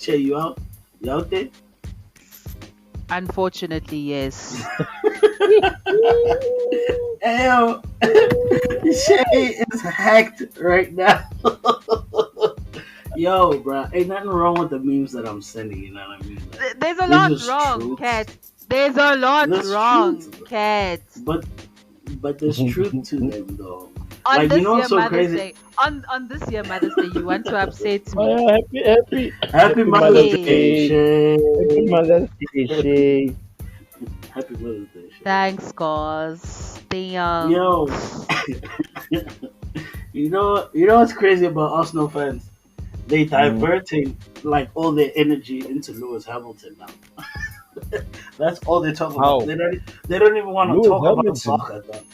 Shay, you out? You out there? Unfortunately, yes. Hell, Shay is hacked right now. Yo, bro, ain't nothing wrong with the memes that I'm sending. You know what I mean? Like, There's a they're lot just wrong, truths. Cat. There's a lot There's wrong, truth, Cat. but there's truth to them though. On Like you this know year what's so Mother's crazy? Day, on this year Mother's Day, you want to upset Oh, me? yeah, happy Happy Mother's Mother's Hey, Day, Day. Shay. Happy Mother's Day, Shay. Happy Mother's Day, Shay. thanks, cause Yo, thanks. you know what's crazy about Arsenal fans? They Mm. diverting like all their energy into Lewis Hamilton now. That's all they talk about. How? They don't even want to Lewis talk about Hamilton. soccer, dog.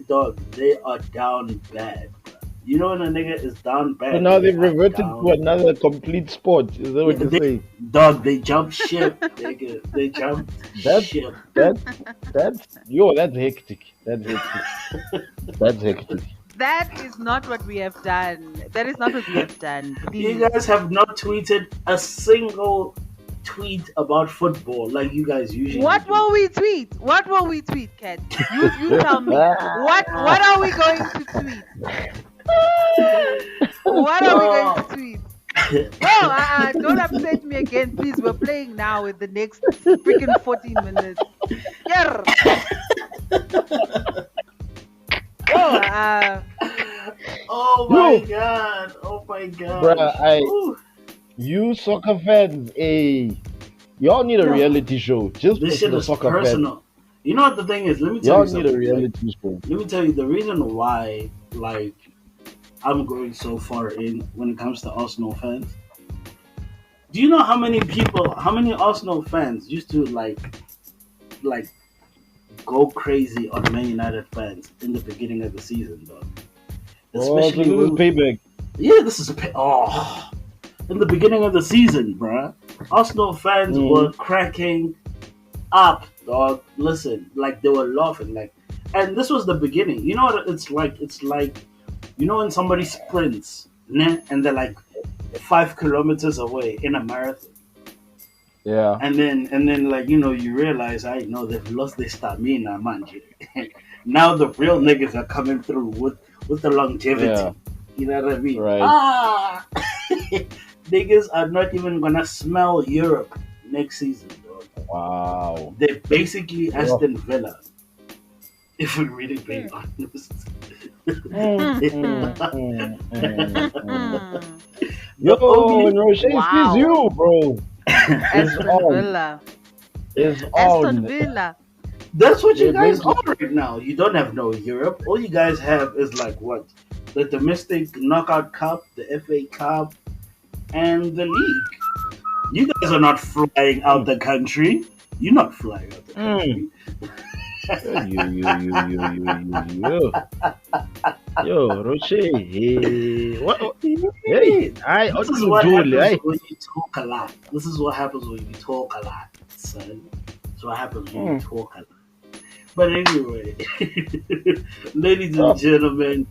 Dog, they are down bad. Bro. You know when a nigga is down So bad, now they they've are reverted to down. another complete sport. Is that Yeah, what you're saying? dog, they jump ship. They jump That's ship. that's hectic. That's hectic. That's hectic. That is not what we have done. That is not what we have done. You Please. guys have not tweeted a single tweet about football like you guys usually What do. will we tweet? What will we tweet, Kat? You tell me. What are we going to tweet? What are we going to tweet? Oh, don't upset me again, please. We're playing now with the next freaking 14 minutes. Yeah. Oh, Oh my god! Oh my god! Bruh, you soccer fans, y'all need a No. reality show just This for shit the is soccer fans. personal. You know what the thing is? Let me tell Y'all you need a something. Like, reality show. let me tell you the reason why, like, I'm going so far in when it comes to Arsenal fans. Do you know how many people, how many Arsenal fans used to like go crazy on Man United fans in the beginning of the season, though? Oh, so Especially this is when, payback. yeah, this is in the beginning of the season, bruh. Arsenal fans were cracking up, dog. Listen, like they were laughing, like, and this was the beginning. You know what it's like? It's like, you know, when somebody sprints, né, and they're like 5 kilometers away in a marathon, Yeah. and then like you know you realize, I know they've lost their stamina, man. Now the real niggas are coming through with the longevity. Yeah. You know what I mean? Right. Niggas are not even gonna smell Europe next season, dog. Wow. They're basically Yeah. Aston Villa, if we're really being honest. Yo, only- Rushé, Wow. it's you, bro. Aston on. Villa. It's Aston on. Villa. That's what you They're guys going are right now. You don't have no Europe. All you guys have is like what? The domestic knockout cup, the FA Cup, and the league. You guys are not flying out the country. You're not flying out the country. Yo, Rushé. Hey, what? Hey, This is what happens when you talk a lot. This is what happens when you talk a lot, son. That's what happens when you talk a lot. But anyway, ladies and gentlemen,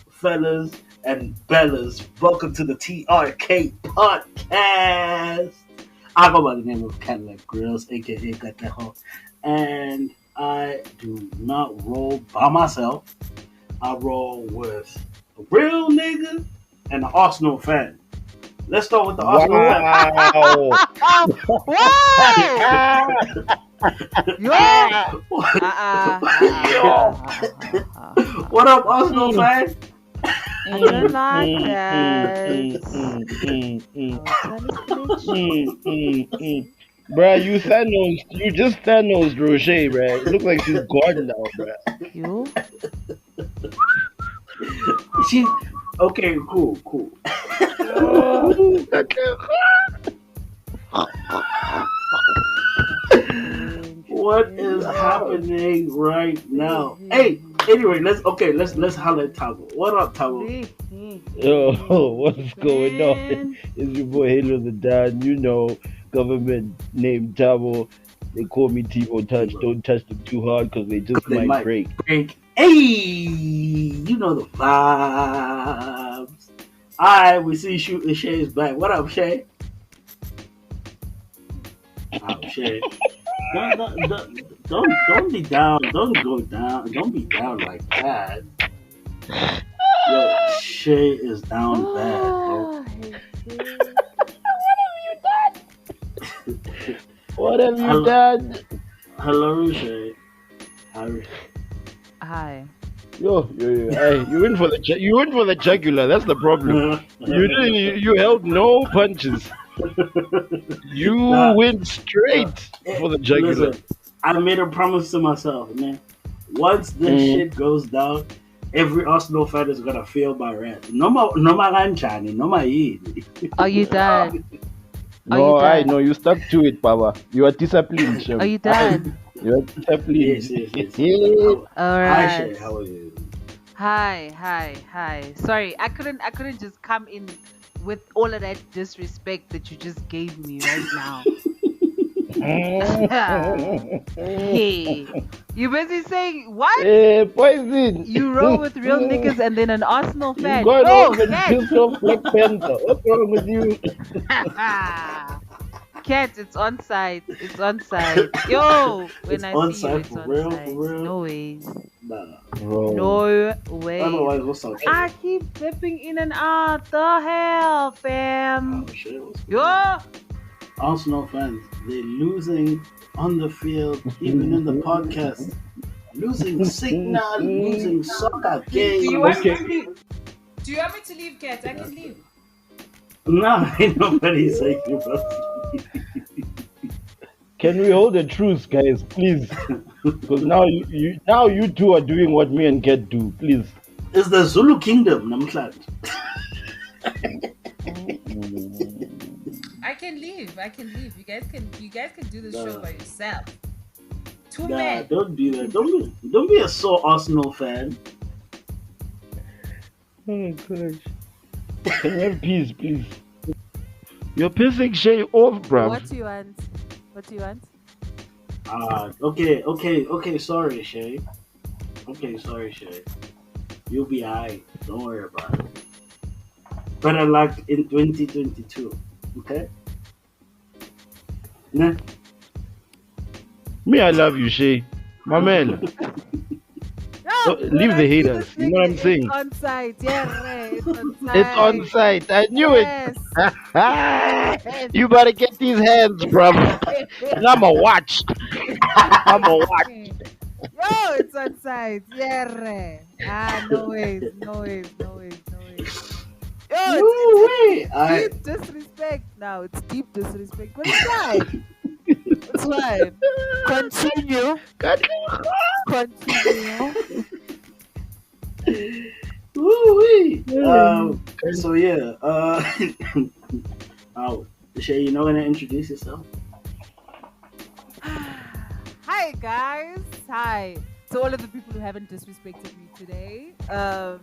fellas and bellas, welcome to the TRK podcast. I go by the name of Cadillac Grills, aka Gatejo, and I do not roll by myself. I roll with a real nigga and an Arsenal fan. Let's start with the Arsenal fan. Wow! What up, Arsenal fan? I don't like that. Bruh, you Thanos. You just Thanos, Rushé, bruh. It looks like she's gone now, bruh. You? She okay, cool. What is happening right now? Hey, anyway, let's holler at Thabo. What up, Thabo? Yo, what's going on? It's your boy Halo the Don. You know, government named Thabo. They call me Timo Touch. Don't touch them too hard because they just They might break. Hey, you know the vibes. Alright, we see Shay's back. What up, Shay? Oh shit. Don't be down. Don't go down. Don't be down like that. Yo, Shay is down bad, bro. Oh, shit. What have you Hello, done? hello, Rushé. Hi. Hi. Yo, hey, you went for the jugular. That's the problem. You didn't. You held no punches. You Nah, went nah. straight for the jugular. Listen, I made a promise to myself, man. Once this Mm. shit goes down, every Arsenal fan is gonna feel my wrath. No more Ranchani, no more Yid. Are you done? Are you No, I done? know you stuck to it, Baba. You are disciplined, Are Shem. you done? You are disciplined. Yes. All Hi, right. Shay. How are you? Hi. Sorry, I couldn't just come in with all of that disrespect that you just gave me right now. Hey, you busy saying what? Poison. You roll with real niggas and then an Arsenal You fan. got Yo, off and cat. pissed off Black Panther. What's wrong with you? Cat, it's on site. It's on site. Yo, It's when I on see you, site it's for on real, site. for real. No ways. Nah. Bro. No ways. Otherwise, what's up, Shay? I keep dipping in and out. The hell, fam. Oh, Shay, what's good? Yo. Arsenal fans, they're losing on the field, even in the podcast. Losing signal, losing soccer Do you games. want me to leave? Do you want me to leave, Kat? I can leave. Nah, ain't nobody saying you must. Can we hold a truce, guys, please? Because now you two are doing what me and Cat do, please. It's the Zulu Kingdom, namhlanje. I can leave. You guys can do the show Nah. by yourself. Two Nah, men. don't do that. Don't be a sore Arsenal fan. Oh gosh. Can we have peace, please? You're pissing Shay off, bruv. What do you want? Okay, sorry, Shay. You'll be alright. Don't worry about it. Better luck in 2022. Okay? Nah. Me, I love you, Shay. Mamel, leave the haters. You know what I'm saying? It's on site. Yeah, right. It's on site. It's on site. I knew Yes. it. You better get these hands, bruv. And I'm a watch. I'm a watch. Yo, it's on site. Yeah, right. No ways. Yo, Woo-wee. it's deep disrespect now. It's deep disrespect. But it's fine. It's fine. Continue. Woo-wee. So yeah. Shay, you know when to introduce yourself? Hi guys. Hi to all of the people who haven't disrespected me today. I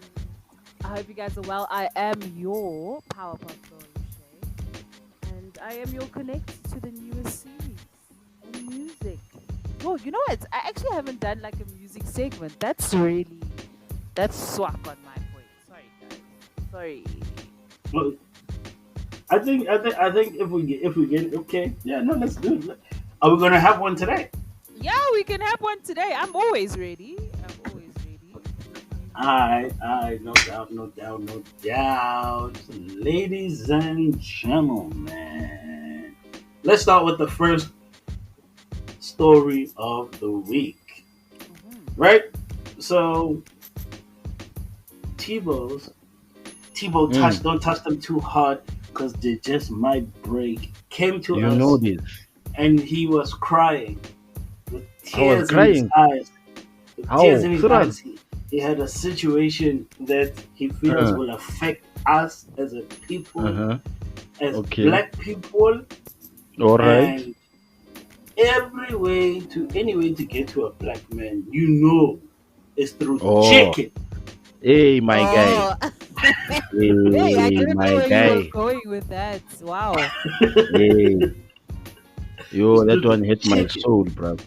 hope you guys are well. I am your Powerpuff Girl Rushé, and I am your connect to the newest series and music. Oh, you know what? I actually haven't done like a music segment. That's swag on my point. Sorry guys. Sorry. Well, I think if we get okay, yeah, no, let's do it. Are we gonna have one today? Yeah, we can have one today. I'm always ready. Alright, no doubt. Ladies and gentlemen, let's start with the first story of the week. Right? So, Thabo don't touch them too hard because they just might break. Came to You us know this. and he was crying with I was tears in his crying. eyes. With How? tears in his Siraj. eyes. He had a situation that he feels will affect us as a people, as Okay. black people, All right. and any way to get to a black man, you know, is through Oh. chicken. Hey, my guy. Hey, I Hey, didn't know my where you guy. were going with that. Wow. Hey. Yo, It's that through one hit my chicken. soul, bruv.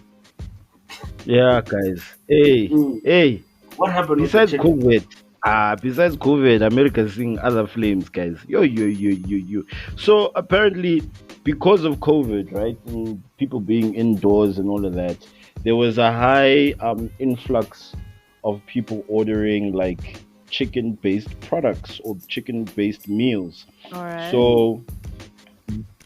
Yeah, guys. Hey, hey. What happened with the Besides chicken? COVID, America's seeing other flames, guys. Yo. So apparently, because of COVID, right, and people being indoors and all of that, there was a high influx of people ordering like chicken-based products or chicken-based meals. All right. Mm. So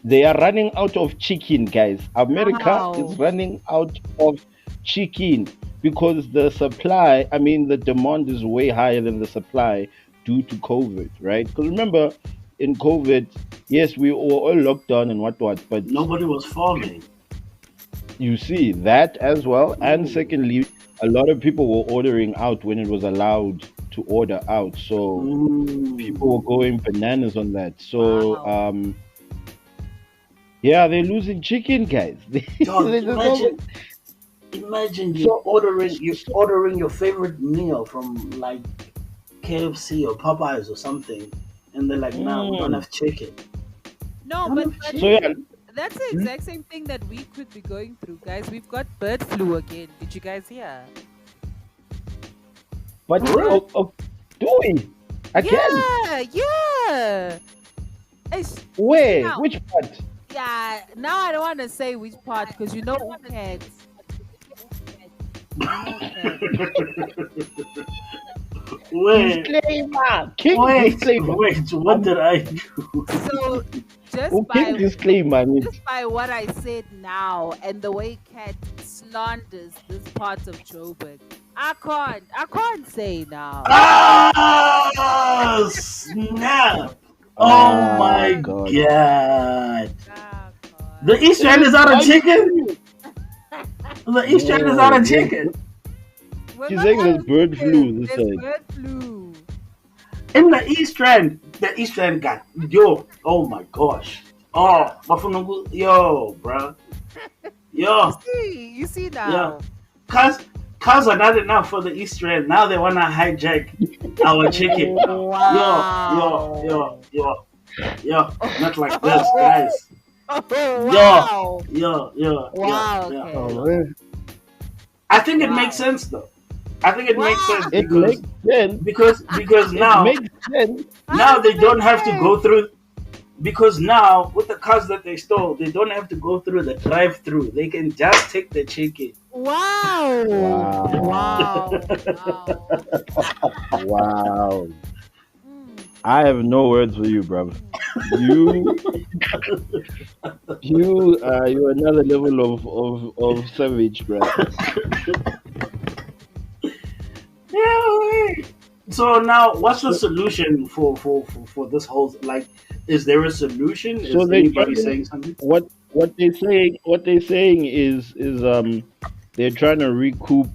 they are running out of chicken, guys. America is Wow. running out of chicken because the supply, I mean, the demand is way higher than the supply due to COVID, right? Because remember, in COVID, yes, we were all locked down and what, but Nobody was farming. you see that as well. And Mm. secondly, a lot of people were ordering out when it was allowed to order out. So people were Mm. going bananas on that. So Wow. yeah, they're losing chicken, guys. Dog, There's no- imagine so, you're so ordering your favorite meal from like KFC or Popeyes or something, and they're like, "Nah, we don't mm, have chicken." No, Don't but have but so yeah, chicken. that's the Hmm? exact same thing that we could be going through, guys. We've got bird flu again. Did you guys hear? but For real? do we again? Yeah, yeah. It's, you see Where? now. Which part? Yeah, now I don't want to say which part because you know cats. You know cats. Wait, Disclaimer. King wait, disclaimer. wait. What did I do? So just King by disclaimer. just by what I said now and the way Cat slanders this part of Joburg, I can't say now. Ah, snap! Oh Ah, my God. god! I The can't. East End is out of Why chicken. The East End is out no? of chicken. We're She's not saying out there's of bird chicken. flu this There's side. bird flu. In the East End got yo. Oh my gosh. Oh, Bafunungu, yo, bro. Yo, You see yeah. now. Cause, cause are not enough for the East End. Now they wanna hijack our chicken. Wow. Yo. Not like this, guys. Oh, Yo, wow. yo. Wow, Oh, okay. man. I think it makes Wow. sense though. I think it makes Wow. sense It makes sense. because It now makes sense. How does they it make don't have to go sense? through because now with the cars that they stole, they don't have to go through the drive-through. They can just take the chicken. Wow. Wow. Wow. Wow. Wow. Mm, I have no words for you, bro. mm. You, you're another level of savage, bro. Yeah. Wait. So now, what's the So, solution for this whole like? Is there a solution? so Is they anybody trying saying something? what they're saying is they're trying to recoup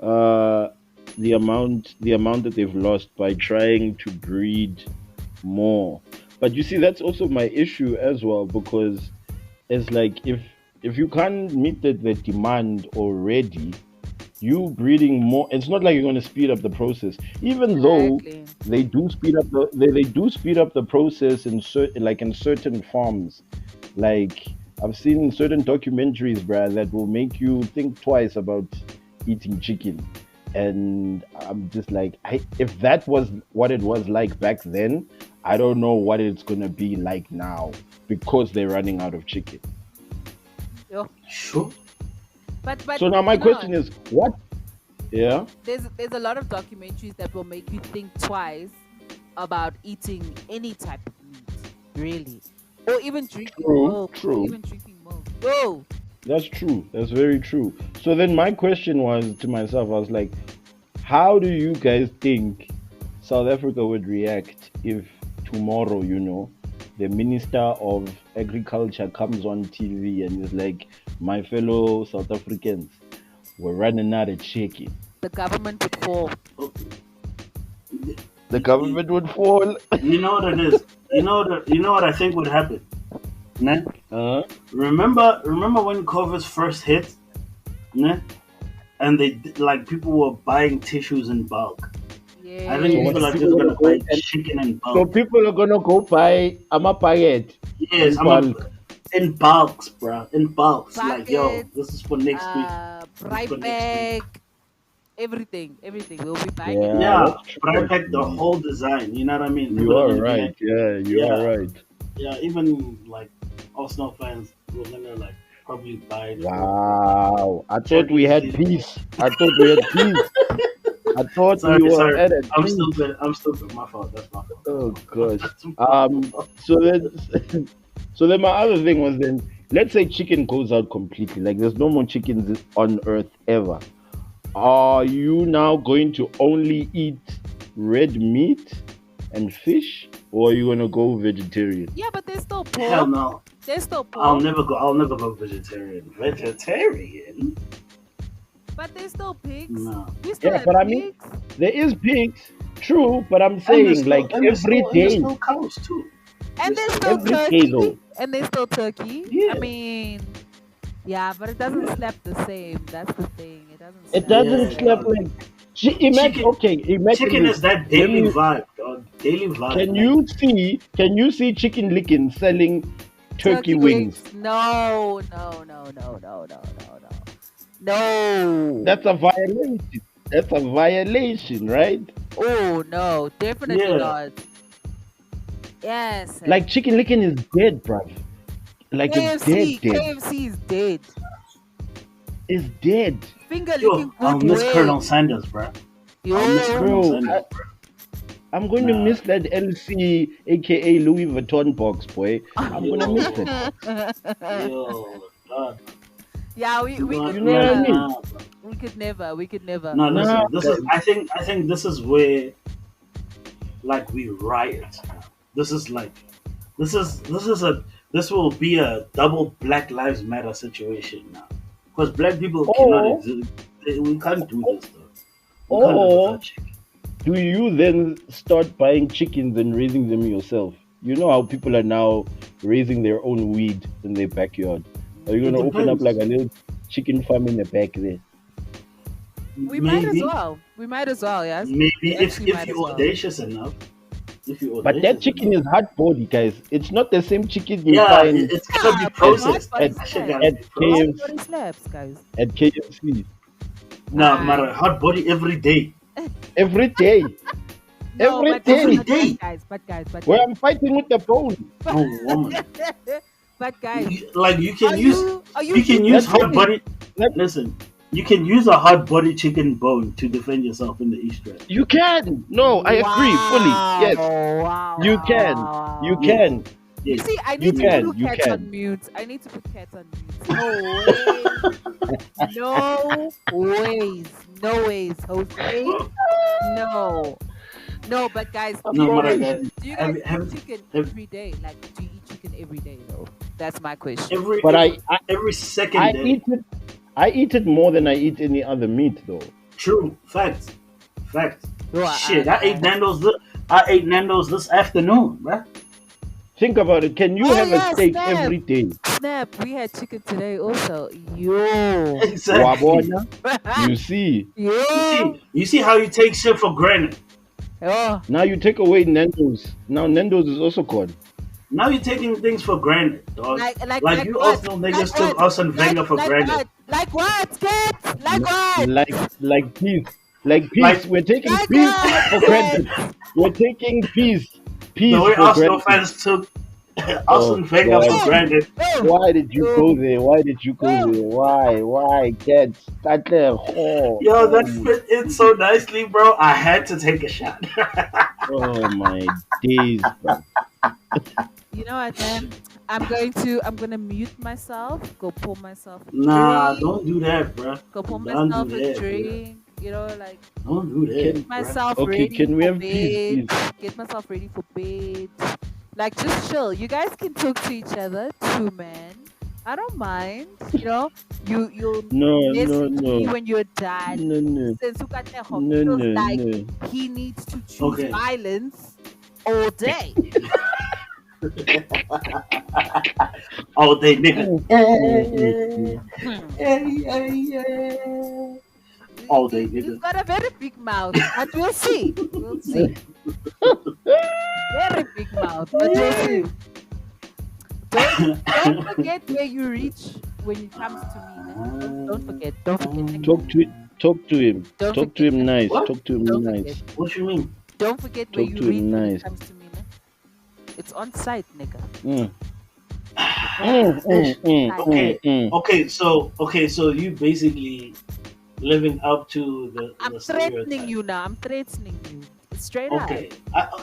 uh the amount that they've lost by trying to breed more. But you see, that's also my issue as well because it's like if you can't meet the demand already, you breeding more, it's not like you're going to speed up the process, even though Exactly. they do speed up the process in certain farms. Like, I've seen certain documentaries, bruh, that will make you think twice about eating chicken. And I'm just like, if that was what it was like back then, I don't know what it's gonna be like now because they're running out of chicken. Yo. Sure. But So now my question is, what? Yeah. there's a lot of documentaries that will make you think twice about eating any type of meat, really, or even drinking True. milk, or True. even drinking milk. Yo. That's true. That's very true. So then my question was to myself, I was like, how do you guys think South Africa would react if tomorrow, the Minister of Agriculture comes on TV and is like, my fellow South Africans, we're running out of chicken. The government would fall. The government would fall. You know what it is. You know what I think would happen. Né? Uh, Remember when COVID first hit, né? And like people were buying tissues in bulk. I so think what people Yes. are people just are gonna gonna go buy and chicken in so bulk. people are gonna go buy a packet Yes, in bulk. in bulks, bro. In bulks. Like, yo, Buckets, this is for next week. This is fry for next week. bag, everything. We'll be buying it Yeah, Yeah, that's true but I packed the actually. whole design. You know what I mean? You People are are gonna be right. like, Yeah, you are yeah, right. yeah. Even like Arsenal fans were gonna like probably buy it for Wow. I thought we Champions had League. peace. I thought we had peace. I thought we Sorry, were sorry. at a I'm peace. stupid. I'm stupid. My fault. That's my fault. Oh gosh. That's my fault. So then, so then my other thing was then, let's say chicken goes out completely. Like there's no more chickens on earth ever. Are you now going to only eat red meat and fish, or are you gonna go vegetarian? Yeah, but there's still Hell pork. no. There's still I'll pork. never go. I'll never go vegetarian. Vegetarian? But there's still pigs. No. We still Yeah, have but I mean, pigs. there is pigs, true, but I'm And saying like every and there's day, still cows too. And There's there's still still every day turkey. though. And there's still turkey. Yeah. I mean, yeah, but it doesn't slap the same. That's the thing. It doesn't It slap. doesn't Yeah, slap dog. like. Imagine, Chicken. okay, imagine Chicken this. is that Let daily me. vibe, dog. Daily vibe. Can Like, you see Chicken Licken selling turkey wings? No, no, no, no, no, no, no, no. No. That's a violation. That's a violation, right? Oh no, definitely Yeah. not. Yes. Like Chicken Licken is dead, bruv. Like it's dead, dead. KFC is dead. It's dead. Finger yo, licking I'll good miss way. Colonel Sanders, bro. I'll miss Yo. Colonel Bro, Sanders, bro. I'm going to Nah. miss that LC, aka Louis Vuitton box, boy. I'm gonna miss it. Yo, dog. Yeah, we You could know what I never. mean? Nah, bro. We could never. No, listen. Nah, This is. I think this is where, like, we riot. This is like, this will be a double Black Lives Matter situation now, because black people cannot Or- exist. We can't do this, though. We can't do this Or without chicken. do you then start buying chickens and raising them yourself? You know how people are now raising their own weed in their backyard. Are you gonna It open up depends. like a little chicken farm in the back there? We might as Maybe, well. We might as well, yes. maybe We if actually might you're as well. audacious enough. If you're But that audacious chicken enough. is hard body, guys. It's not the same chicken you Yeah, find it's gotta be Yeah, but processed. hot body That shit slaps. gotta be at processed. Hot body slaps, guys. at KFC Nah, Nah. matter hot body every day. every day. No, Every but day. Every day. but Where guys. I'm fighting with the bone. Oh woman. But guys, Like you can are use you you can use That's hot it. body. That- Listen, you can use a hot body chicken bone to defend yourself in the East End. You can. No, I agree fully. Yes, Wow, you can. wow, You wow. can. You Yes. see, I You need to can, put you cats can. on mute. I need to put cats on mute. No ways. No ways, Jose. No. No, but guys, do No you matter guys, that. do you guys Have- eat chicken have- every day? Like, do you eat chicken every day, though? That's my question. Every But every second I day. eat it. I eat it more than I eat any other meat, though. True. Facts. Facts. Yo, Shit, I ate Nando's this afternoon, bruh. Think about it. Can you Oh, have yeah, a steak snap. every day? Snap, we had chicken today also. Yo. Exactly. Wabona? You see. Yo. You see how you take shit for granted. Oh. Now you take away Nando's. Now Nando's is also gone. Now you're taking things for granted, dog. Like you what? Arsenal niggas Like took what? Arsene Wenger for like granted. What? Like what, kids? Like what? Like peace. Like peace. Like- We're taking Like peace what? for granted. We're taking peace. Peace The way for Arsenal granted. fans took Arsene Wenger God. for granted. Oh. Why did you go there? Why did you go there? Why? Get start there. Oh, Yo, that fit in so nicely, bro. I had to take a shot. oh my days, bro. You know what, man? I'm gonna mute myself. Go pour myself a Nah, drink. don't do that, bro. Go pour don't myself do a that, drink. You know, like Don't do that. Can- bruh. myself Okay, ready can we for have peace, bed. Get myself ready for bed. Like just chill. You guys can talk to each other, two men. I don't mind. You know, you'll No, message no. me when you're done. No. Since Ukateho No, feels no, like no. he needs to choose Okay. violence all day. All day, nigga. All day, He's nigga. got a very big mouth, but we'll see. We'll see. Very big mouth, but we'll see. Don't forget where you reach when it comes to me. Man. Don't forget. Don't forget. Talk to him. Don't Talk to him forget. nice. What? Talk to him Don't nice. forget. What you mean? Don't forget where Talk you to him reach when nice. it comes to me. Man. It's on site, nigga. Mm. Ish. Okay, mm. so you basically living up to I'm the threatening stereotype. you now. I'm threatening you. Straight up. Okay,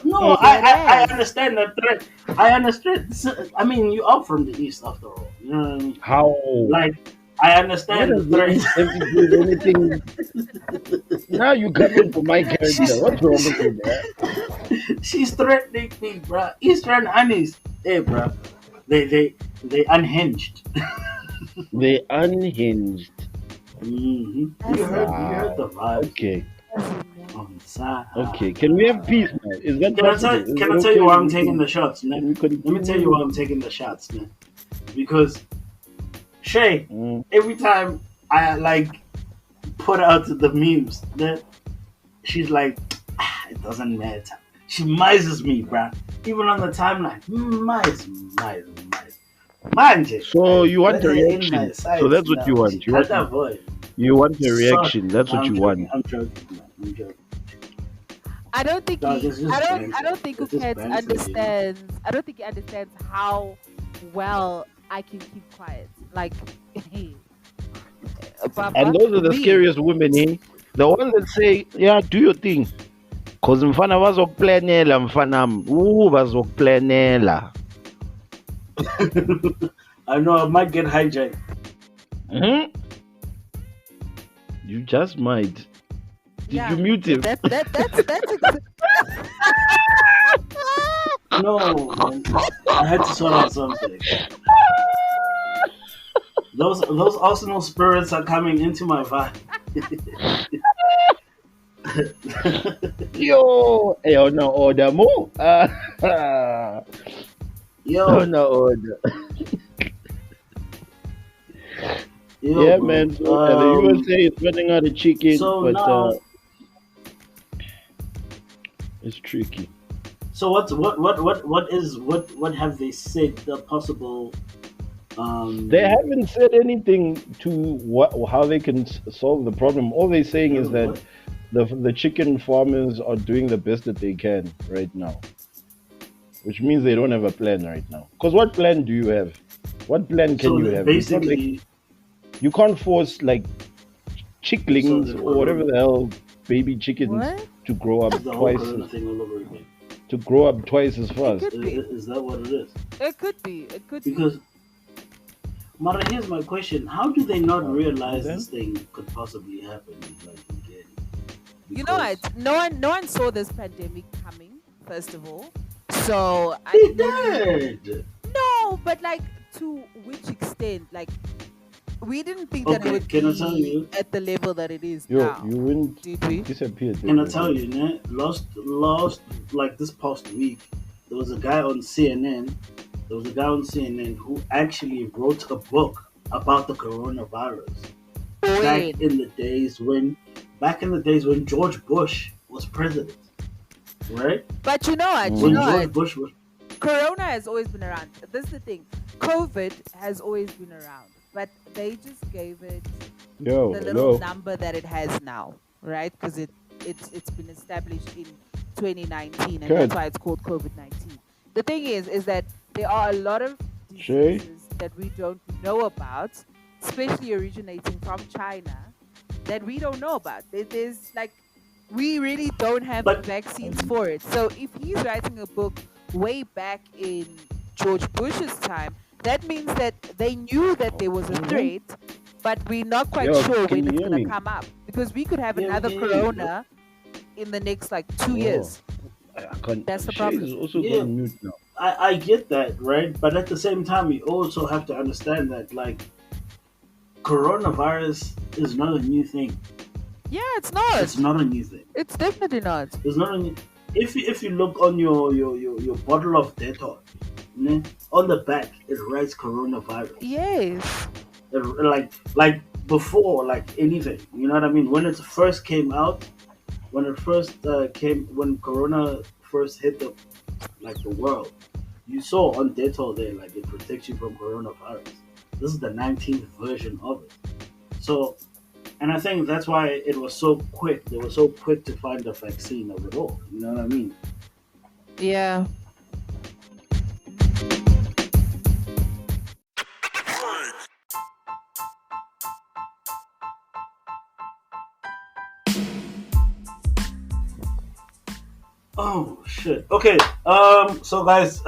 no, Mm. I Deadass. understand that threat. I understand. I mean, you are from the east after all. You know what I mean? How? Like, I What understand the does the threat. East have to do with anything? Now you coming for my character. she's What's wrong with you, man? she's threatening me, bruh. Eastern Annies, hey, bruh. They they they unhinged. They unhinged. As You heard Wow. the vibes Okay. as you know. on Sa. Okay. Can we have peace now? Is that possible? Is Can it I tell you okay? why I'm taking the shots, man? Can we Let me tell you continue? why I'm taking the shots, man. Because Shay, Mm. every time I like put out the memes, man, she's like, it doesn't matter. She mises me, bruh. Even on the timeline, mice. Manje, So you want let a her in my reaction. So sights that's what you now. She want. cut that voice. You want a Sorry. reaction. That's No, what I'm you joking. want. I'm joking, man. I'm joking. I don't think Dog, he. it's just I banter. don't think It's just Uket banter, you know. understands. I don't think he understands how well I can keep quiet. Like, And Papa, those are the me. scariest women, eh? The ones that say, yeah, do your thing. Cause mfana bazokuplanela mfanam. Bazokuplanela. I know I might get hijacked. Mhm. You just might. Did you Yeah, mute him? that's No, man. I had to sort out something. Those Arsenal spirits are coming into my vibe. Yo, no order mo. Yo, No order. yo, Yeah, bro. man. So the USA is running out of chicken, So but now, it's tricky. so what have they said the possible They um haven't said anything to how they can solve the problem. All they're saying is that what? the chicken farmers are doing the best that they can right now, which means they don't have a plan right now. Because what plan do you have? What plan can So you have? basically, You can't force like so chicklings the or whatever corona, the hell baby chickens what? to grow up the whole corona thing all over again. twice as It fast. could be. Is that what it is? It could be. It could be. Because Mara, here's my question: how do they not And realize then this thing could possibly happen? Like again, You know because what? No one saw this pandemic coming. First of all, so I they clearly did. no, but like to which extent? Like we didn't think that it Okay, would can I tell be you? at the level that it is yo, now. you wouldn't Did we? disappear there Can I for a tell second. you, né? Last, like this past week, there was a guy on CNN. There was a guy on CNN who actually wrote a book about the coronavirus back When? in the days when, George Bush was president, right? But you know what? You When know Mm. George what? Bush was, Corona has always been around. This is the thing. COVID has always been around, but they just gave it Yo, the little hello. number that it has now, right? Because it's been established in 2019, and that's Kurt, why it's called COVID-19. The thing is that there are a lot of Shay. diseases that we don't know about, especially originating from China, that we don't know about. There's like we really don't have the but vaccines Um, for it. So if he's writing a book way back in George Bush's time, that means that they knew that there was a mhm. threat, but we're not quite Yo, sure can when you it's hear gonna me? come up because we could have yeah, we another can hear you, bro. corona in the next like 2 Oh, years. I can't. That's the Shay problem. is also Yeah, going mute now. I get that, right? But at the same time, you also have to understand that like coronavirus is not a new thing. Yeah, it's not. It's not a new thing. It's definitely not. It's not a new. If you look on your bottle of Dettol, né, on the back it writes coronavirus. Yes. Like before, like anything. You know what I mean? When it first came out, when Corona first hit the world, you saw on Dettol there like it protects you from coronavirus. This is the 19th version of it. So, and I think that's why it was so quick. They were so quick to find a vaccine of it all. You know what I mean? Yeah. Oh shit. Okay. So guys,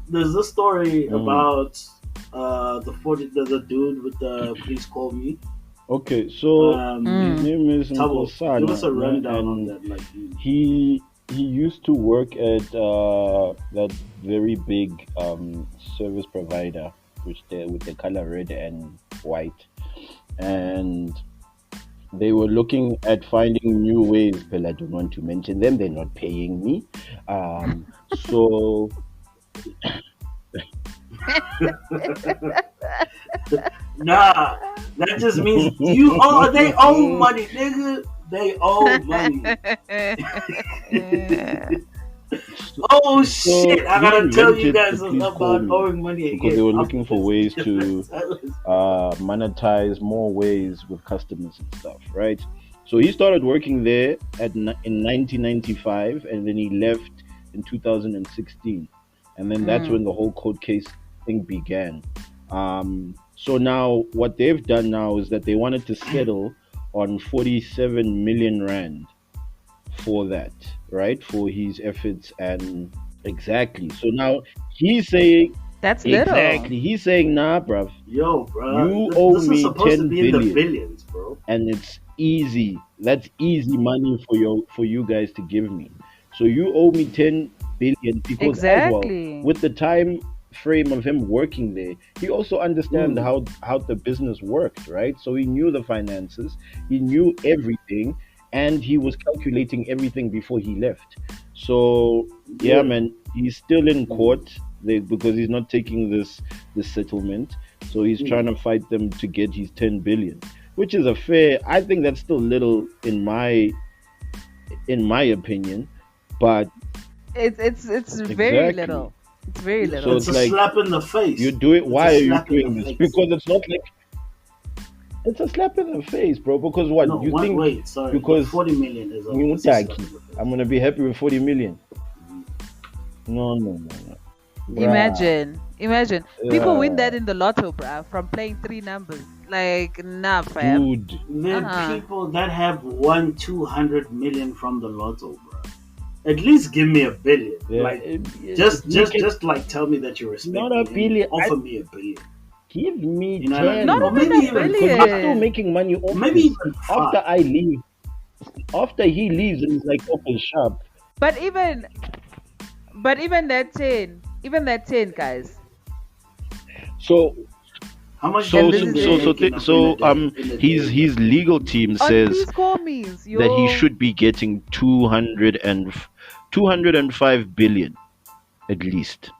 there's this story Mm. about the dude with the please call me. Okay, so his Mm. name is Thabo, give us Nkosana, a ne? rundown on And that. Like, he used to work at that very big service provider, which they with the color red and white, and they were looking at finding new ways. But I don't want to mention them; they're not paying me. So nah, that just means you owe. They owe money, nigga. They owe money. Oh so shit! I he gotta tell you invented the guys please call about me owing money because they again were after looking for this. ways to monetize more ways with customers and stuff, right? So he started working there in 1995, and then he left in 2016, and then that's Mm. when the whole court case thing began. So now what they've done now is that they wanted to settle on 47 million rand for that, right? For his efforts and exactly. So now he's saying That's little. exactly. He's saying, nah, bruv, Yo, bro, you owe this is me supposed to 10 be in the billion, billions, bro. and it's easy. That's easy money for you guys to give me. So you owe me 10 billion because as well Exactly. with the time frame of him working there, he also understand Mm, how the business worked, right? So he knew the finances, he knew everything, and he was calculating everything before he left. So yeah, yeah. man, he's still in Mm, court because he's not taking this settlement. So he's mm. trying to fight them to get his 10 billion, which is a fair. I think that's still little in my opinion, but It's very exactly. little. It's very So little. It's it's a like slap in the you face. do it. It's a Why are you slap in the doing this? face. Because it's not like it's a slap in the face, bro. Because what No, you think? wait, sorry, but Because 40 million is a slap Mutaki, in the face. I'm gonna be happy with 40 million. No, no, no, no, bruh. Imagine. People win that Uh, in the lotto, bruh, from playing three numbers. Like, nah, fam. dude, There are Uh-uh. people that have won 200 million from the lotto, bro. At least give me a billion. yeah, Like, we can just like tell me that you not respect a me and billion. offer me a billion. Give me You know what I mean? Not 10 Or even maybe a even because you're five. still billion. making money off Maybe this. even After five. I leave, after he leaves, and it's like open shop. But even that 10, guys. So How much do so you And this so think is they so it. so, make th- in a so day? In a day, bro? his legal team On says Please Call Me's, that he yo. should be getting 205 billion at least.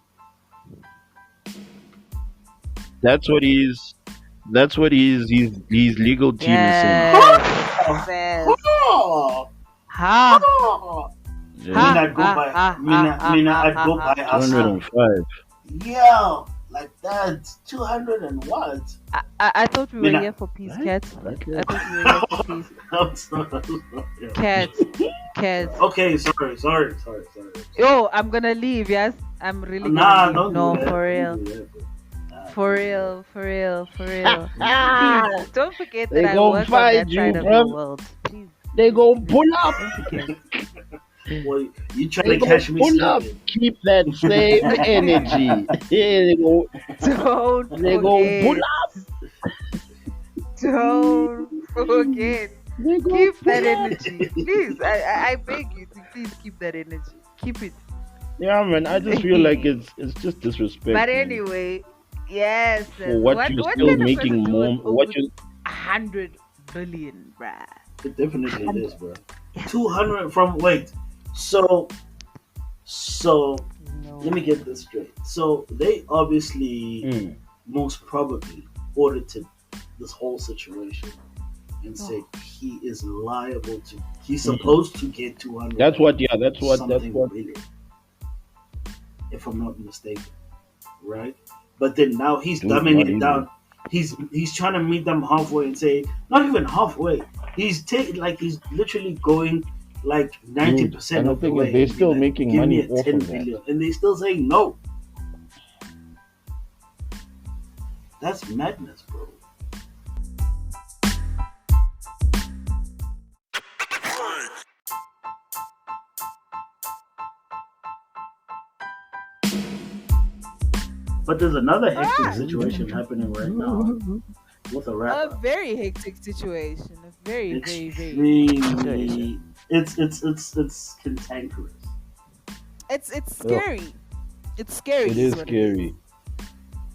That's what his legal team is saying. Yes. Ha! Yes. Ha! Ha. Ha! Yeah, Ha. Ha. Ha. Ha. Ha. I'd Ha. go Ha. buy us up. 205. Yeah, like that. 200 and what? I thought we were Mina, here for peace, Right? cat. Okay. I thought we were here for peace. I'm sorry. Yeah. Cat. Cat. Okay, sorry. Yo, I'm gonna leave, yes? I'm really gonna Nah, leave. don't do No, that. for Don't real. do that, bro. Nah, For don't do that. real, for real, for real. Please, don't forget that They I gonna work on find that you, side of the bruv. world. Please, They please, gonna please. pull up. Don't forget. Well, you trying They to gonna catch me pull up. slipping. Keep that same energy. Yeah, Don't they gonna pull forget. up. Don't forget. They gonna Keep pull that up. energy. Please, I beg you to please keep that energy. Keep it. Yeah, man. I just feel like it's just disrespect, But man. anyway, yes. For what you're What still kind of person making do more. it What over you 100 billion, bruh? It definitely is, bro. 200 from wait. So No. let me get this straight. So they obviously Mm. most probably audited this whole situation and said Oh. he is liable to. He's Mm. supposed to get 200. That's what. Yeah. That's something what. billion, if I'm not mistaken, right? But then now he's Dude, dumbing not it even. down. He's trying to meet them halfway and say not even halfway. He's taking like he's literally going like Dude, 90% and the of the thing way. is, they're and be still like, making give me money a off 10 of that. billion, and they still saying no. That's madness, bro. But there's another hectic Alright. situation happening right now with a A rapper. very hectic situation. A very, very, very Extremely, situation. it's cantankerous. It's Oh, scary. It's scary. it Is is what it is.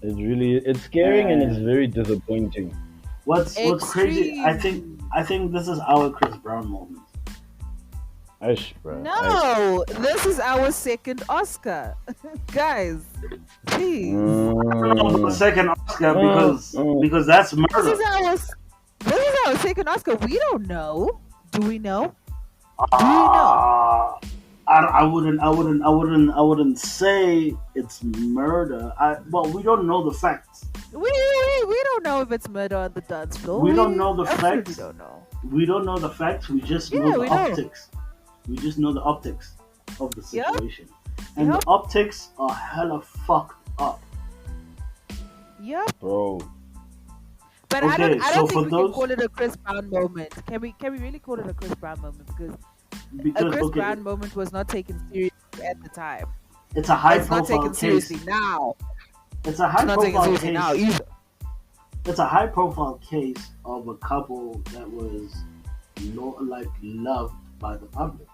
scary. It's scaring and it's And very disappointing. what's crazy? Extreme. I think this is our Chris Brown moment. Ash, bruh. Ash. No, this is our second Oscar, guys. Please, The second Oscar because that's this murder. is our second Oscar. We don't know. Do we know? Do we know? I wouldn't say it's murder. Well, we don't know the facts. We don't know if it's murder on the dance floor. We don't know the absolutely facts. don't know. We don't know the facts. We just Yeah, know the we know. optics. We just know the optics of the Yep. situation, and Yep. the optics are hella fucked up. Yep. Bro. But Okay, I don't so think for we those- can call it a Chris Brown moment. Can we really call it a Chris Brown moment? Because a Because Chris okay, Brown moment was not taken seriously at the time. it's a high It's not profile taken case. seriously now. It's a high It's not taken profile seriously case. now either. It's a high profile case of a couple that was loved by the public.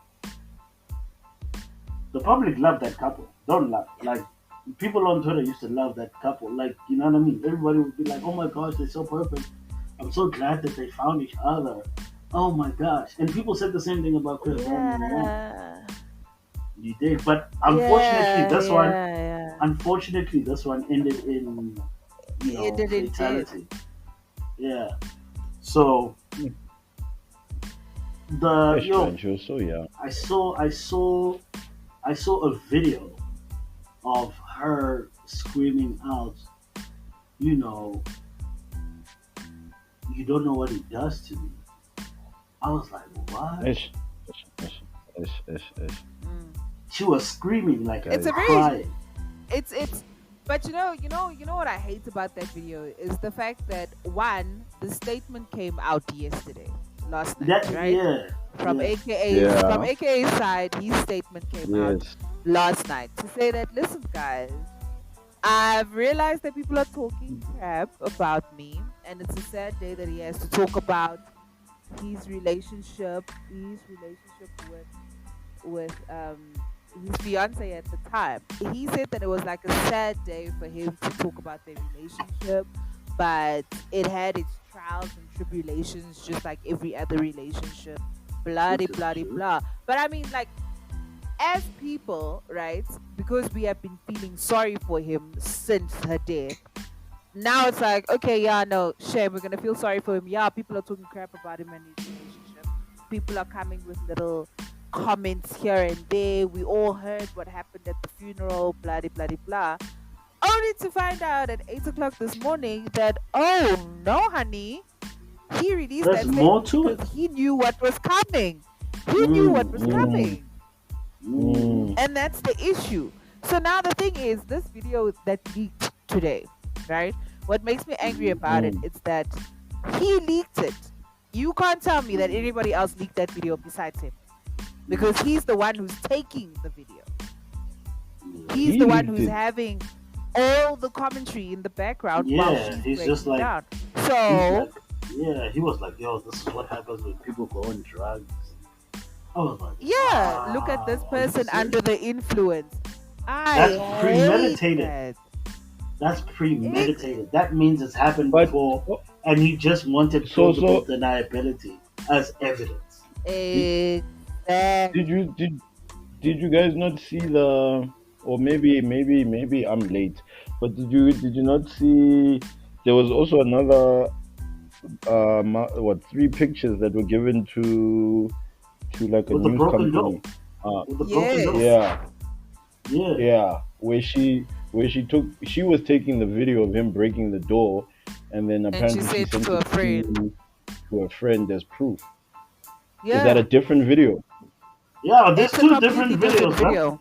The public loved that couple. Don't love like people on Twitter used to love that couple. Like you know what I mean? Everybody would be like, "Oh my gosh, they're so perfect. I'm so glad that they found each other. Oh my gosh!" And people said the same thing about Chris Brown. Yeah. You did, but unfortunately, yeah. unfortunately, this one ended in Ended in fatality. Yeah. So Ash, man, she was so young. I saw a video of her screaming out, you know, you don't know what he does to me. I was like, what? Ash. Mm. She was screaming like It's a very- crying. It's but you know what I hate about that video is the fact that one, the statement came out last night, That right? yeah. From yeah. AKA's side, his statement came out Yes. last night to say that, listen guys, I've realized that people are talking crap about me, and it's a sad day that he has to talk about his relationship with his fiance at the time. He said that it was like a sad day for him to talk about their relationship, but it had its trials and tribulations just like every other relationship. Blah de blah de blah. But I mean, like, as people, right? Because we have been feeling sorry for him since her death. Now it's like, okay, yeah, no, shame. We're gonna feel sorry for him. Yeah, people are talking crap about him and his relationship. People are coming with little comments here and there. We all heard what happened at the funeral. Blah de blah de blah. Only to find out at 8 o'clock this morning that, oh no, honey, he released There's that more statement to it. because he knew what was coming. He knew what was coming. And that's the issue. So now the thing is, this video that leaked today, right? What makes me angry about it is that he leaked it. You can't tell me that anybody else leaked that video besides him. Because he's the one who's taking the video. He's He the one leaked who's it. having all the commentary in the background while Yeah, she's he's breaking just like- down. He's So like- yeah, he was like, "Yo, this is what happens when people go on drugs." I was like, yeah, look at this "Wow, person serious?" under the influence. That's I premeditated. hate that. That's premeditated. That means it's happened But- before, and he just wanted So- plausible deniability as evidence. Exactly. Did you guys not see the, or maybe I'm late, but did you not see there was also another 3 pictures that were given to like a With the news broken company. With the Yes. broken nose. Yeah, Yeah. where she was taking the video of him breaking the door, and then apparently she said sent to it a friend. to a friend as proof. Yeah. Is that a different video? Yeah, there's It's a two completely different different videos. Huh? video.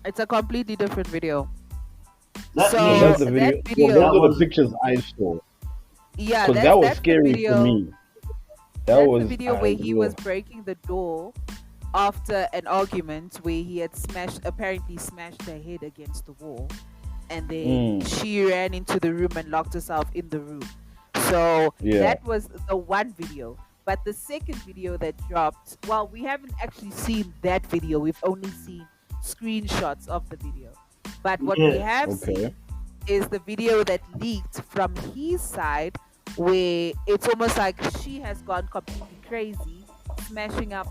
It's a completely different video. That, So- No, yeah, that's the that video. video- Those are was- the pictures I saw. Yeah, Because that was that's the scary video, for me. That That's was the video where he was yo. breaking the door after an argument where he had apparently smashed her head against the wall. and then Mm, she ran into the room and locked herself in the room. So yeah. that was the one video. But the second video that dropped, well, we haven't actually seen that video. We've only seen screenshots of the video. But what we Yeah, have Okay. seen is the video that leaked from his side, where it's almost like she has gone completely crazy, smashing up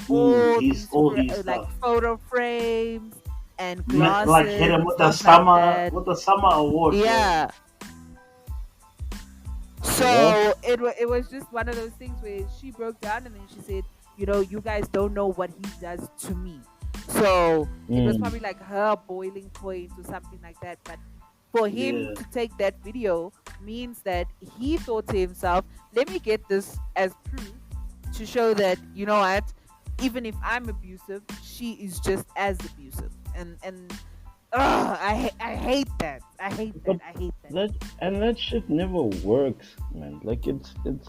all he's these all these like stuff. photo frames and Like hit glasses him and stuff like that. with the summer award, bro. Yeah. Yeah. So it was just one of those things where she broke down and then she said, you guys don't know what he does to me. So it was Mm, probably like her boiling point or something like that. But for him Yeah, to take that video means that he thought to himself, let me get this as proof to show that, what, even if I'm abusive, she is just as abusive. And I hate that. I hate that. but I hate that. that shit never works, man. Like It does it's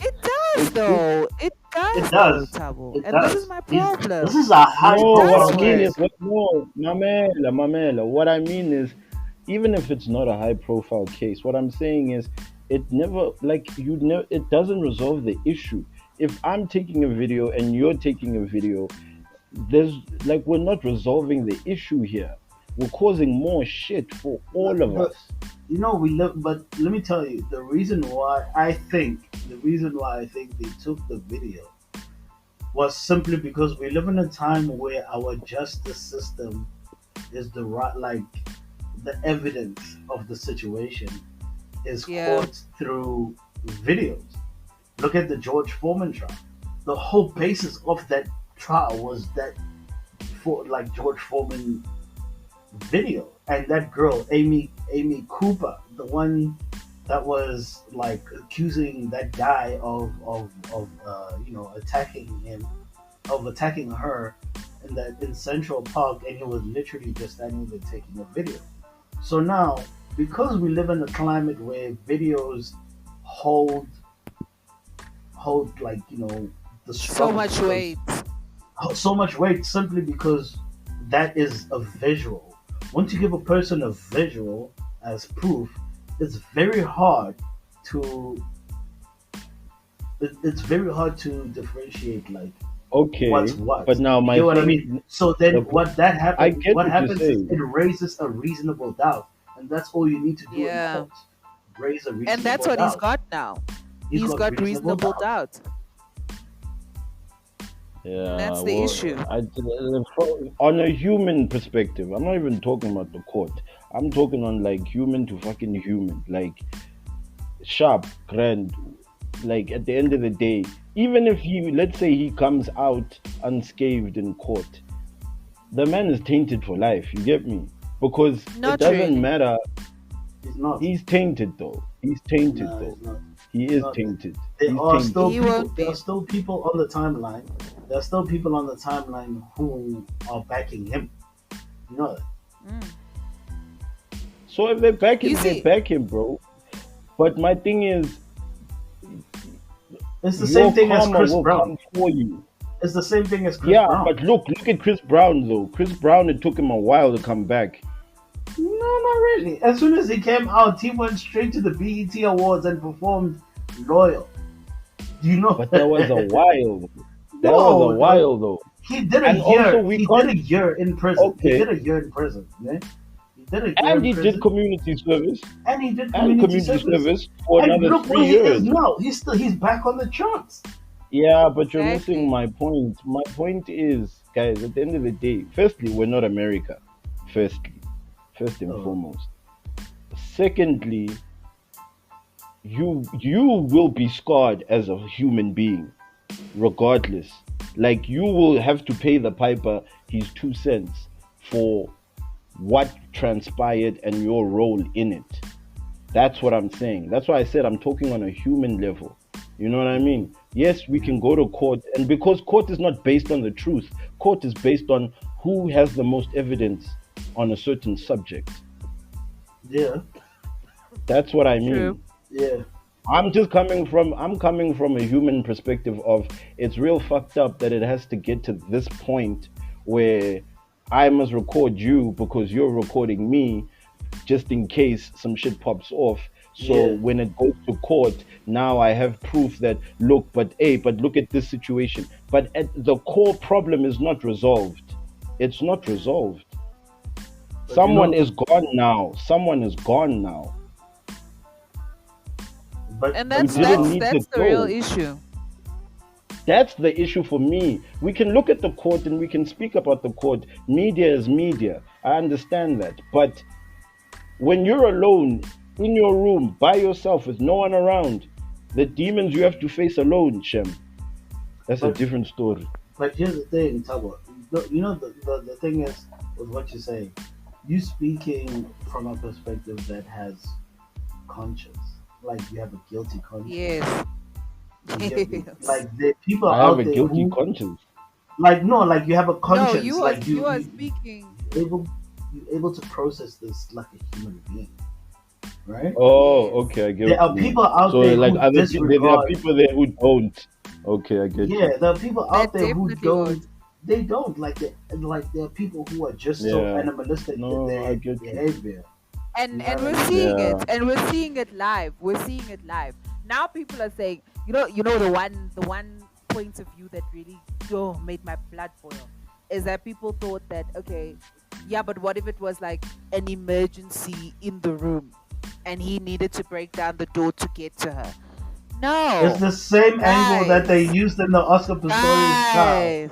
just though. It it does though, does. Tabo. It And this is does. my This problem. is a high no. It What does I profile mean work. is case. what no, Mamela. What I mean is, even if it's not a high profile case, what I'm saying is, it never like you never. It doesn't resolve the issue. If I'm taking a video and you're taking a video, there's like we're not resolving the issue here. We're causing more shit for all of The, us. we live, but let me tell you the reason why I think they took the video was simply because we live in a time where our justice system is the right, like the evidence of the situation is Yeah. caught through videos. Look at the George Foreman trial. The whole basis of that trial was that for like George Foreman video, and that girl Amy Cooper, the one that was like accusing that guy of attacking him, of attacking her in Central Park, and he was literally just standing there taking a video. So now, because we live in a climate where videos hold like the So struggle, much because weight. so much weight simply because that is a visual. Once you give a person a visual as proof, it's very hard to it's very hard to differentiate like what's Okay, what. but now You my get what I thing, mean? So then I get what what you're happens is saying. it raises a reasonable doubt. And that's all you need to do in Yeah. court. Raise a And that's reasonable what he's doubt. got now. He's He's got got reasonable reasonable doubt. doubt. And Yeah, that's the well, issue. on a human perspective, I'm not even talking about the court. I'm talking on like human to fucking human, like sharp, grand. Like at the end of the day, even if let's say he comes out unscathed in court, the man is tainted for life. You get me? Because it Not doesn't really. matter. He's not. He's tainted though. He's tainted No, though. he's not. He He's is not. tainted. There He's are tainted. still He people. won't There be. are still people on the timeline. There are still people on the timeline who are backing him. You know that. Mm. So if they back You him, they see, back him, bro. But my thing is, It's the same your thing as karma Chris will Brown. come for you. It's the same thing as Chris Yeah, Brown. but look at Chris Brown though. Chris Brown, it took him a while to come back. No, not really. As soon as he came out, he went straight to the BET Awards and performed "Loyal." Do you know? But that was a while. That was a No, while though. he did a And year. also we He can't. did a year in prison. He Okay, did a year in prison. Yeah? He did a year and in he did prison, community service and he did and community community service. service for And another look where 3 he is years. now. He's back on the charts. Yeah, but you're missing exactly. my point. My point is, guys, at the end of the day, firstly, we're not America. Firstly, first and Oh, foremost. Secondly, you will be scarred as a human being, regardless. Like you will have to pay the piper his 2 cents for what transpired and your role in it. That's what I'm saying. That's why I said I'm talking on a human level. You know what I mean? Yes, we can go to court, and because court is not based on the truth, court is based on who has the most evidence on a certain subject. yeah, That's what I True. mean. yeah. I'm coming from a human perspective of it's real fucked up that it has to get to this point where I must record you because you're recording me just in case some shit pops off. So Yeah. when it goes to court, now I have proof that but look at this situation. But the core problem is not resolved. It's not resolved. But Someone is gone now. Someone is gone now. And You that's didn't that's need to that's the real go. issue. That's the issue for me. We can look at the court and we can speak about the court. Media is media. I understand that. But when you're alone in your room by yourself with no one around, the demons you have to face alone, Shem, that's a But different story. but here's the thing, Thabo. You know the thing is with what you're saying. You speaking from a perspective that has conscience, like you have a guilty conscience. Yes. You get me? Yes. Like the people I have out a there guilty who, conscience. like no, like you have a No, conscience, you like you are speaking. able you able to process this like a human being, right? Oh, Yes. okay, I get There what are you mean. people out So, there like who there are disregard. people there who don't. Okay, I get Yeah, you. there are people That out there who definitely don't. would. They don't like there are people who are just so Yeah. animalistic in No, I their get you. behavior. You know And what I we're mean? seeing Yeah. it, and we're seeing it live. We're seeing it live. Now people are saying, you know the one point of view that really made my blood boil is that people thought that, okay, yeah, but what if it was like an emergency in the room and he needed to break down the door to get to her? It's No, the same angle that they guys, used in the Oscar Pistorius trial. guys,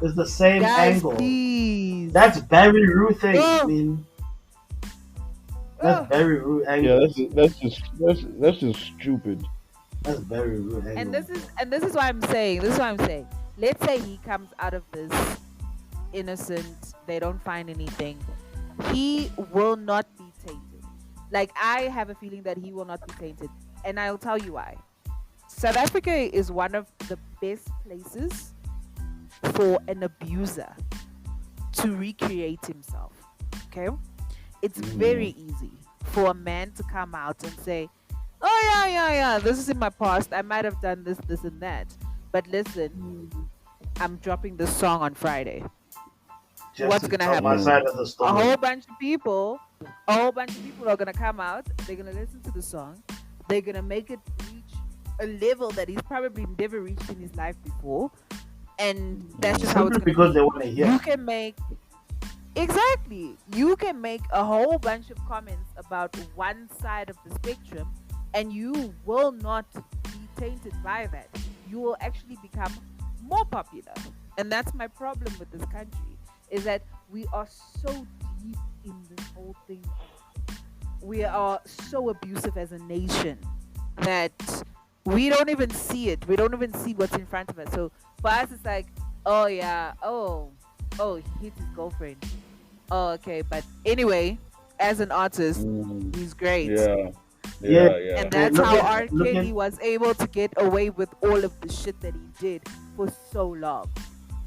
It's the same guys, angle. please. That's very rude thing. I Oh, mean, that's oh. very rude Yeah, angle. that's just stupid. That's very rude angle. And this is why I'm saying. This is why I'm saying. Let's say he comes out of this innocent. They don't find anything. He will not be tainted. Like, I have a feeling that he will not be tainted, and I'll tell you why. South Africa is one of the best places for an abuser to recreate himself. Okay, it's very easy for a man to come out and say, "Oh yeah, this is in my past. I might have done this, and that. But listen, I'm dropping this song on Friday. Just What's to gonna tell my happen? side of the A story. whole bunch of people are gonna come out. They're gonna listen to the song. They're gonna make it reach a level that he's probably never reached in his life before, and that's just how it's Simply gonna because be. they want to You hear. can make You can make a whole bunch of comments about one side of the spectrum, and you will not be tainted by that. You will actually become more popular, and that's my problem with this country. Is that we are so deep in this whole thing. We are so abusive as a nation that we don't even see it. We don't even see what's in front of us. So for us, it's like, oh yeah, oh, he's his girlfriend. Oh, okay, but anyway, as an artist, he's great. Yeah. And that's Look how at- R. look Kelly at- was able to get away with all of the shit that he did for so long.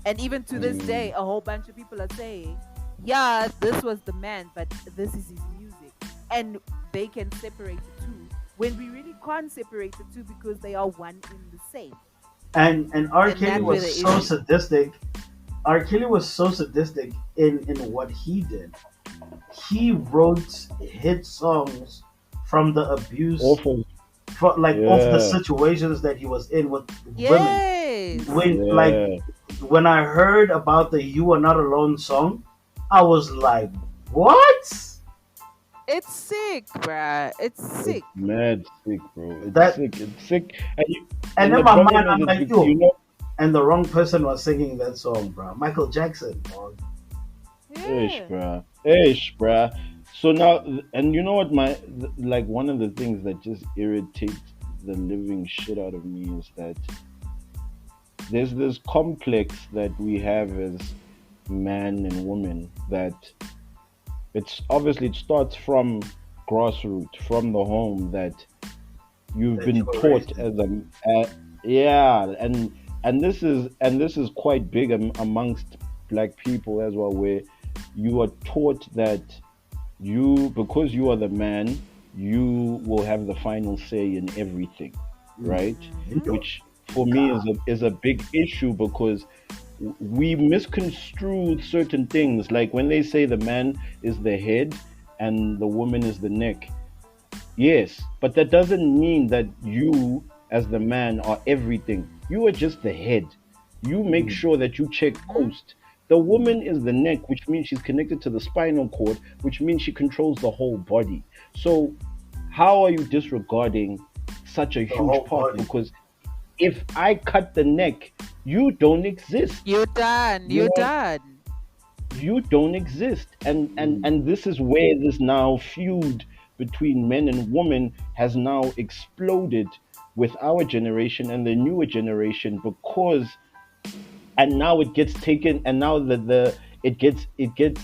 And even to this day, a whole bunch of people are saying, yeah, this was the man, but this is his music. And they can separate the two when we really can't separate the two because they are one in the same. And R. And Kelly that's where was the so issue- sadistic. R. Kelly was so sadistic in what he did. He wrote hit songs from the abuse, Awful. off the Yeah. situations that he was in with women. Yes. When I heard about the "You Are Not Alone" song, I was like, "What?" It's sick, bruh. It's sick. It's mad sick, bro. It's That- sick. It's sick. And, you, And and in the my problem mind, is I'm that like, you "Yo," know, and the wrong person was singing that song, bro. Michael Jackson, dog. ish, Yeah. bruh. So now, and you know what, like one of the things that just irritates the living shit out of me is that there's this complex that we have as man and woman that it's obviously it starts from grassroots, from the home that you've That been you were taught raised in. as and this is quite big amongst black people as well, where you are taught that because you are the man, you will have the final say in everything, right? Which for me is a big issue because we misconstrue certain things. Like when they say the man is the head and the woman is the neck. Yes, but that doesn't mean that you, as the man, are everything. You are just the head. You make Mm, sure that you check Mm-hmm. post. The mm, woman is the neck, which means she's connected to the spinal cord, which means she controls the whole body. So, how are you disregarding such a the huge whole part? body. Because if I cut the neck, you don't exist. You're done. You You're know, done. you don't exist, Mm, and this is where this now feud between men and women has now exploded with our generation and the newer generation, because and now it gets taken, and now the it gets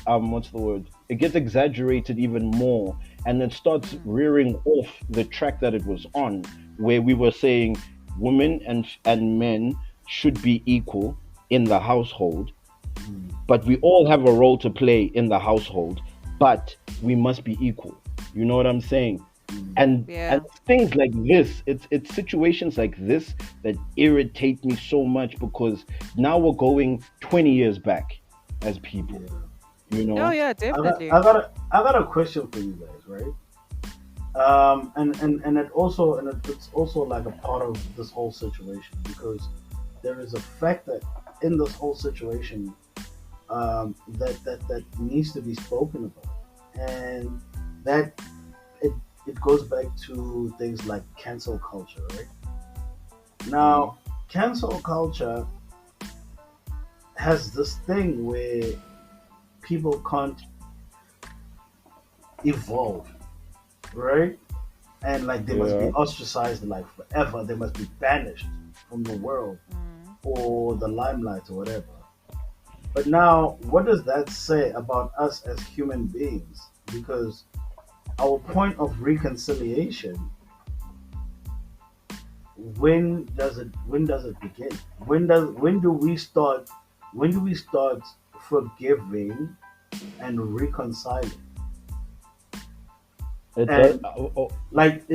what's the word, it gets exaggerated even more, and then starts Mm. rearing off the track that it was on, where we were saying women and men should be equal in the household, mm, but we all have a role to play in the household, but we must be equal. You know what I'm saying? mm. And Yeah. it's things like this, it's situations like this that irritate me so much, because now we're going 20 years back as people, Yeah. you Oh know. yeah, I got, definitely. I got, I got a question for you guys, right? And it also it's also like a part of this whole situation, because there is a fact that in this whole situation, that needs to be spoken about, and that it it goes back to things like cancel culture, right? Mm, Now, cancel culture has this thing where people can't evolve, right? And like they must be yeah. ostracized like forever. They must be banished from the world Mm. or the limelight or whatever. But now, what does that say about us as human beings? Because our point of reconciliation, when does it begin? When do we start forgiving and reconciling? It does. And like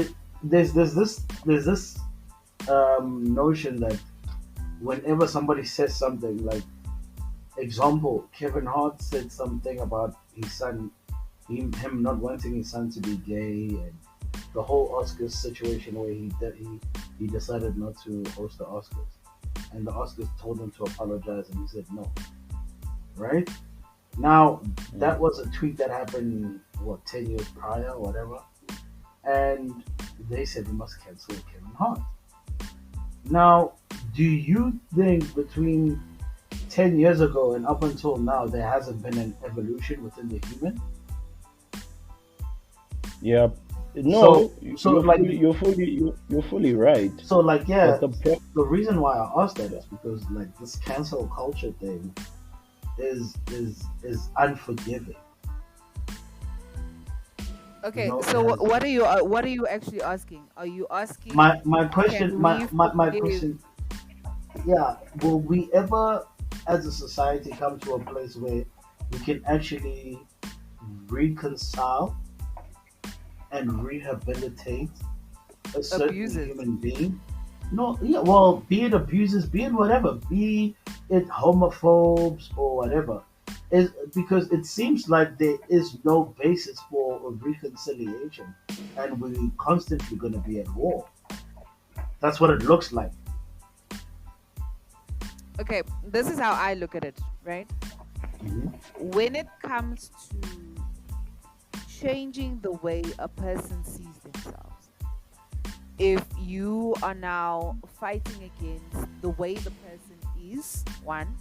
there's this notion that whenever somebody says something, like example, Kevin Hart said something about his son, him not wanting his son to be gay, and the whole Oscars situation where he decided not to host the Oscars, and the Oscars told him to apologize, and he said no. Right now, that mm, was a tweet that happened, what, 10 years prior, or whatever, and they said we must cancel Kevin Hart. Now, do you think between 10 years ago and up until now there hasn't been an evolution within the human? yeah. So, No, so like, you're fully right. so like, But yeah, the pro- the reason why I asked that is because like this cancel culture thing is unforgiving. You Okay, know, it so has what are you actually asking? Are you asking my question, can my, we my, my forgive? question, yeah, will we ever as a society come to a place where we can actually reconcile and rehabilitate a certain Abusers? human being? No, yeah, well, be it abusers, be it whatever, be it homophobes or whatever, is because it seems like there is no basis for a reconciliation, and we're constantly going to be at war. That's what it looks like. Okay, this is how I look at it, right? Hmm. When it comes to changing the way a person sees themselves, if you are now fighting against the way the person is, one,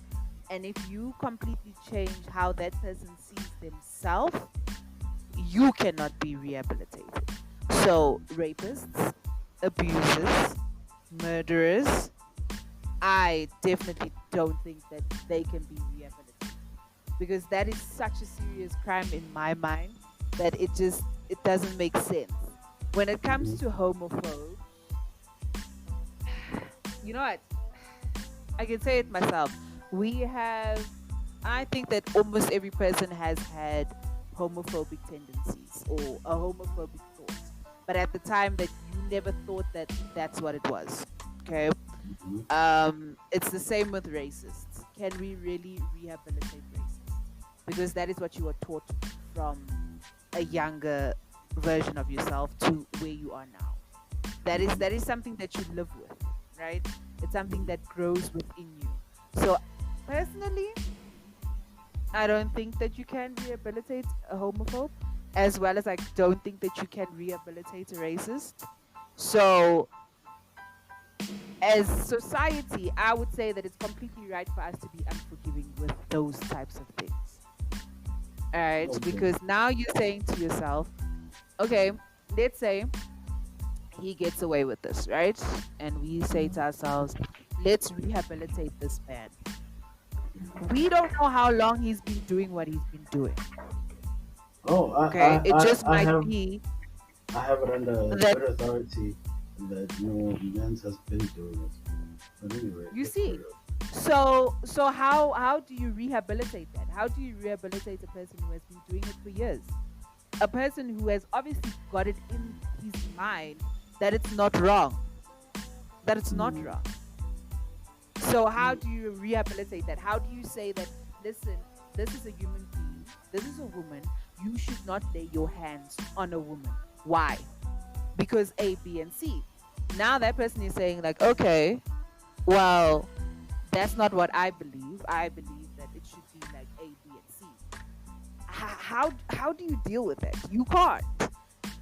and if you completely change how that person sees themselves, you cannot be rehabilitated. So, rapists, abusers, murderers, I definitely don't think that they can be rehabilitated, because that is such a serious crime in my mind that it doesn't make sense. When it comes Hmm. to homophobes, you know what? I can say it myself. We have, I think that almost every person has had homophobic tendencies or a homophobic thought. But at the time that you never thought that that's what it was. Okay. Hmm. It's the same with racists. Can we really rehabilitate racists? Because that is what you were taught from a younger version of yourself to where you are now. That is something that you live with, right? It's something that grows within you. So personally, I don't think that you can rehabilitate a homophobe, as well as I don't think that you can rehabilitate a racist. So as society, I would say that it's completely right for us to be unforgiving with those types of things. All right, Okay. because now you're saying to yourself, okay, let's say he gets away with this, right? And we say to ourselves, let's rehabilitate this man. We don't know how long he's been doing what he's been doing. Oh, Okay, it just I might have be I have it under that good authority that no Men's has been doing it. But anyway, you let's see. carry on. So how do you rehabilitate that? How do you rehabilitate a person who has been doing it for years? A person who has obviously got it in his mind that it's not wrong. That it's not Mm, wrong. So how mm, do you rehabilitate that? How do you say that, listen, this is a human being, this is a woman, you should not lay your hands on a woman. Why? Because A, B, and C. Now that person is saying, like, okay, well, that's not what I believe. I believe that it should be like A, B, and C. How do you deal with it? You can't.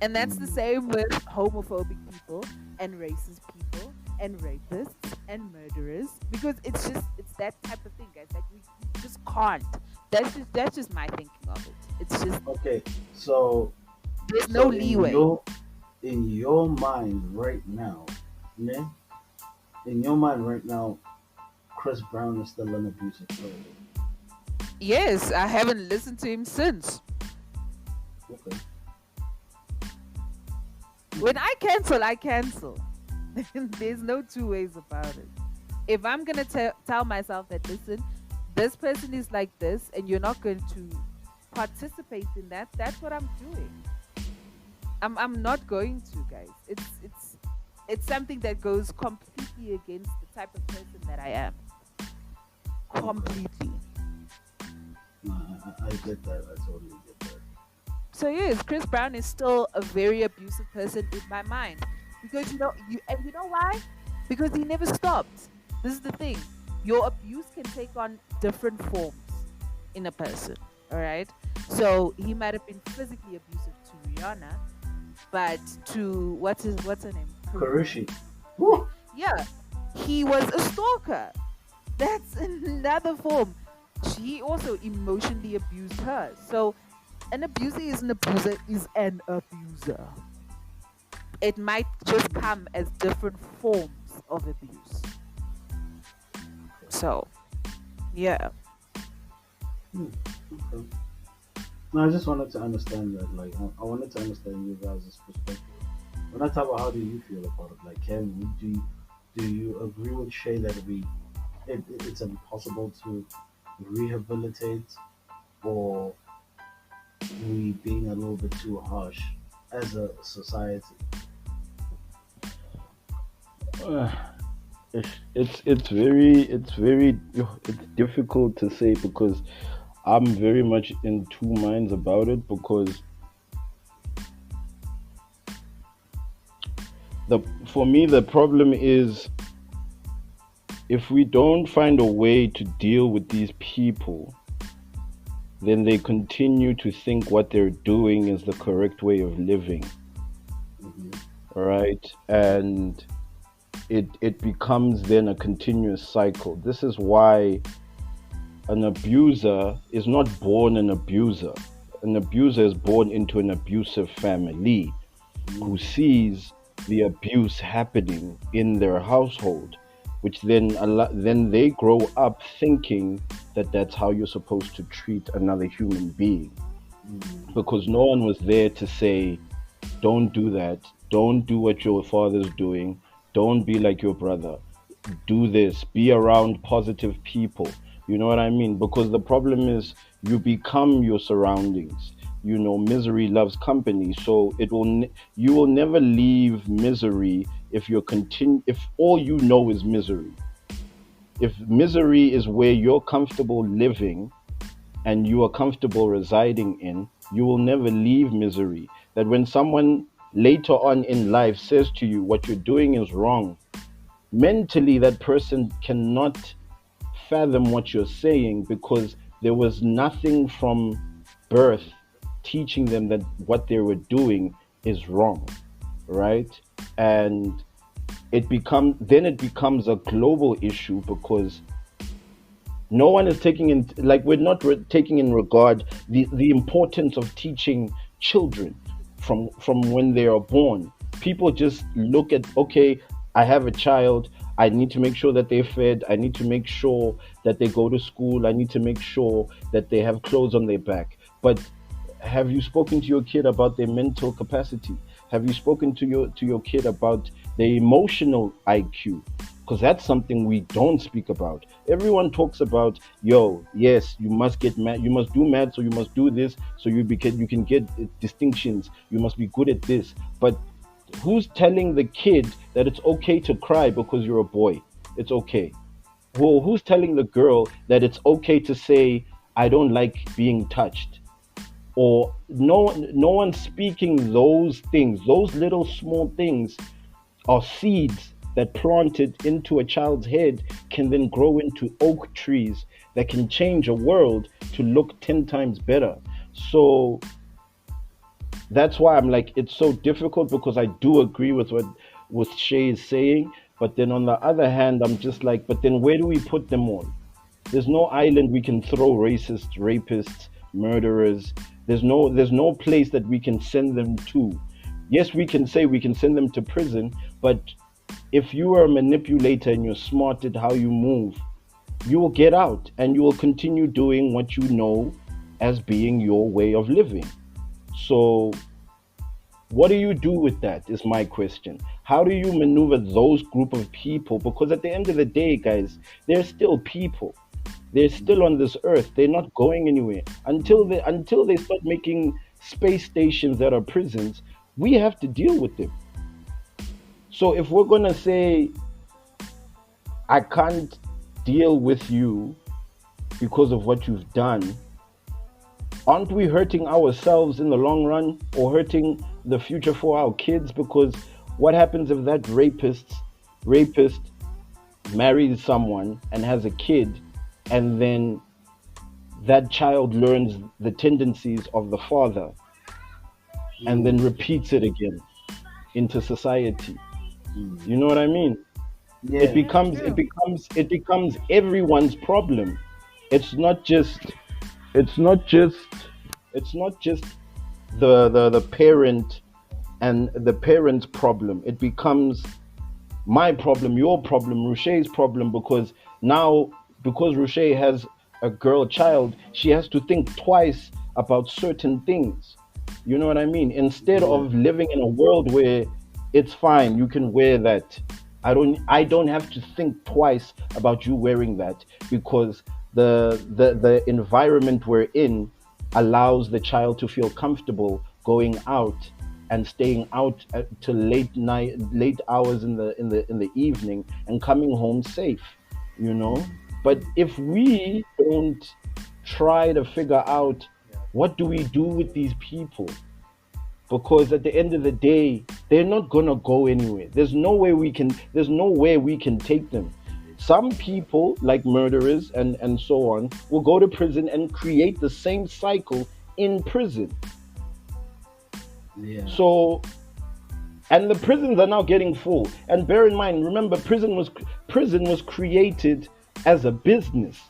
And that's the mm. same with homophobic people and racist people and rapists and murderers, because it's that type of thing, guys. Like we just can't. That's just my thinking of it. It's just Okay, so there's no so leeway. in your mind right now, ne? In your mind right now, Chris Brown is still an abusive person. Yes, I haven't listened to him since. Okay. When I cancel, I cancel. There's no two ways about it. If I'm gonna tell myself that, listen, this person is like this, and you're not going to participate in that, that's what I'm doing. I'm not going to, guys. It's something that goes completely against the type of person that I am. Okay. Completely. No, I get that. I totally get that. So yes, Chris Brown is still a very abusive person in my mind, because you know why? Because he never stopped. This is the thing. Your abuse can take on different forms in a person. All right. So he might have been physically abusive to Rihanna, but to what's her name? Karima. Karushi. Woo! Yeah, he was a stalker. That's another form. She also emotionally abused her. So an abuser is an abuser is an abuser. It might just come as different forms of abuse. So yeah. Hmm, okay. No, I just wanted to understand that. Like, I wanted to understand you guys' perspective. When I talk about how do you feel about it, like, do you agree with Shay that it's impossible to rehabilitate, or we being a little bit too harsh as a society? Uh, it's difficult to say because I'm very much in two minds about it because the for me the problem is if we don't find a way to deal with these people, then they continue to think what they're doing is the correct way of living, Hmm. right? And it becomes then a continuous cycle. This is why an abuser is not born an abuser. An abuser is born into an abusive family who Hmm. sees the abuse happening in their household, which then they grow up thinking that that's how you're supposed to treat another human being Hmm. because no one was there to say, don't do that, don't do what your father's doing, don't be like your brother, do this, be around positive people. You know what I mean? Because the problem is you become your surroundings. You know, misery loves company. So you will never leave misery if all you know is misery. If misery is where you're comfortable living and you are comfortable residing in, you will never leave misery. That when someone later on in life says to you, what you're doing is wrong, mentally that person cannot fathom what you're saying because there was nothing from birth teaching them that what they were doing is wrong, right? And it becomes a global issue because no one is taking in, like, we're not taking in regard the importance of teaching children from when they are born. People just look at, okay, I have a child, I need to make sure that they're fed, I need to make sure that they go to school, I need to make sure that they have clothes on their back. But have you spoken to your kid about their mental capacity? Have you spoken to your kid about their emotional IQ? Because that's something we don't speak about. Everyone talks about, yo, yes, you must get mad, you must do math, so you must do this, so you can get distinctions, you must be good at this. But who's telling the kid that it's okay to cry because you're a boy? It's okay. Well, who's telling the girl that it's okay to say, I don't like being touched? Or no one's speaking those things. Those little small things are seeds that planted into a child's head can then grow into oak trees that can change a world to look 10 times better. So that's why I'm like, it's so difficult, because I do agree with what Shay is saying, but then on the other hand, I'm just like, but then where do we put them on? There's no island we can throw racists, rapists, murderers. There's no place that we can send them to. Yes, we can say we can send them to prison, but if you are a manipulator and you're smart at how you move, you will get out and you will continue doing what you know as being your way of living. So what do you do with that is my question. How do you maneuver those group of people? Because at the end of the day, guys, they're still people. They're still on this earth. They're not going anywhere. Until they start making space stations that are prisons, we have to deal with them. So if we're gonna say, I can't deal with you because of what you've done, aren't we hurting ourselves in the long run, or hurting the future for our kids? Because what happens if that rapist marries someone and has a kid, and then that child learns the tendencies of the father and then repeats it again into society? You know what I mean? Yeah. It Yeah, becomes it true. becomes it becomes everyone's problem. It's not just it's not just it's not just the parent and the parent's problem. It becomes my problem, your problem, Rushay's problem, because now, because Rushé has a girl child, she has to think twice about certain things. You know what I mean? Instead Yeah. of living in a world where it's fine, you can wear that. I don't have to think twice about you wearing that, because the environment we're in allows the child to feel comfortable going out and staying out till late hours in the evening, and coming home safe, you know. But if we don't try to figure out what do we do with these people, because at the end of the day, they're not gonna go anywhere. There's no way we can take them. Some people, like murderers and so on, will go to prison and create the same cycle in prison. Yeah. So, and the prisons are now getting full. And bear in mind, remember, prison was created as a business.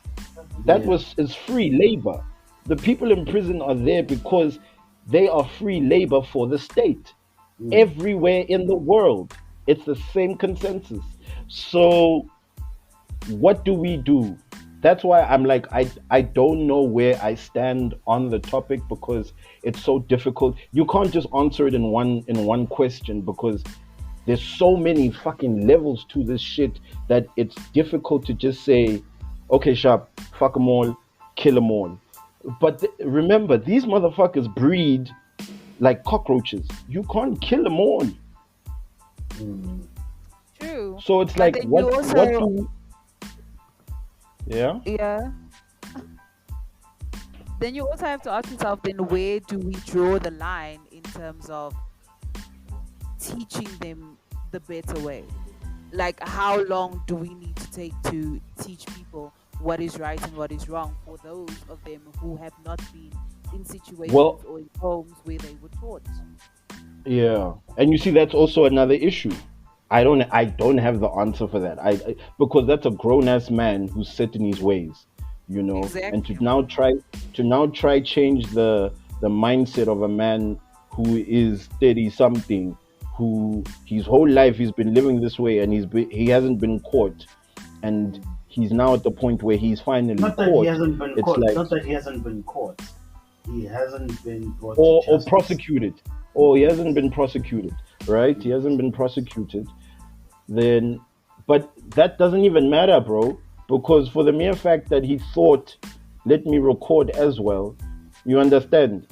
That Yeah. was is free labor. The people in prison are there because they are free labor for the state. Mm. Everywhere in the world, it's the same consensus. So what do we do? That's why I'm like, I don't know where I stand on the topic, because it's so difficult. You can't just answer it in one question, because there's so many fucking levels to this shit that it's difficult to just say, okay, sharp, fuck them all, kill them all. But remember, these motherfuckers breed like cockroaches. You can't kill them all. Mm. True. So it's And like, then you what also, do, yeah? yeah. then you also have to ask yourself, then where do we draw the line in terms of teaching them the better way? Like, how long do we need to take to teach people what is right and what is wrong for those of them who have not been in situations Well, or in homes where they were taught? yeah, and you see, that's also another issue. I don't have the answer for that. Because that's a grown ass man who's set in his ways, and Exactly. to now try change the mindset of a man who is 30 something, who his whole life he's been living this way, and he hasn't been caught, and he's now at the point where he's finally Not that he caught. hasn't been It's caught. like, Not that he hasn't been caught. He hasn't been brought to or justice. prosecuted, or he hasn't been prosecuted, right? He hasn't been prosecuted. Then, but that doesn't even matter, bro, because for the mere fact that he thought, let me record as well, you understand,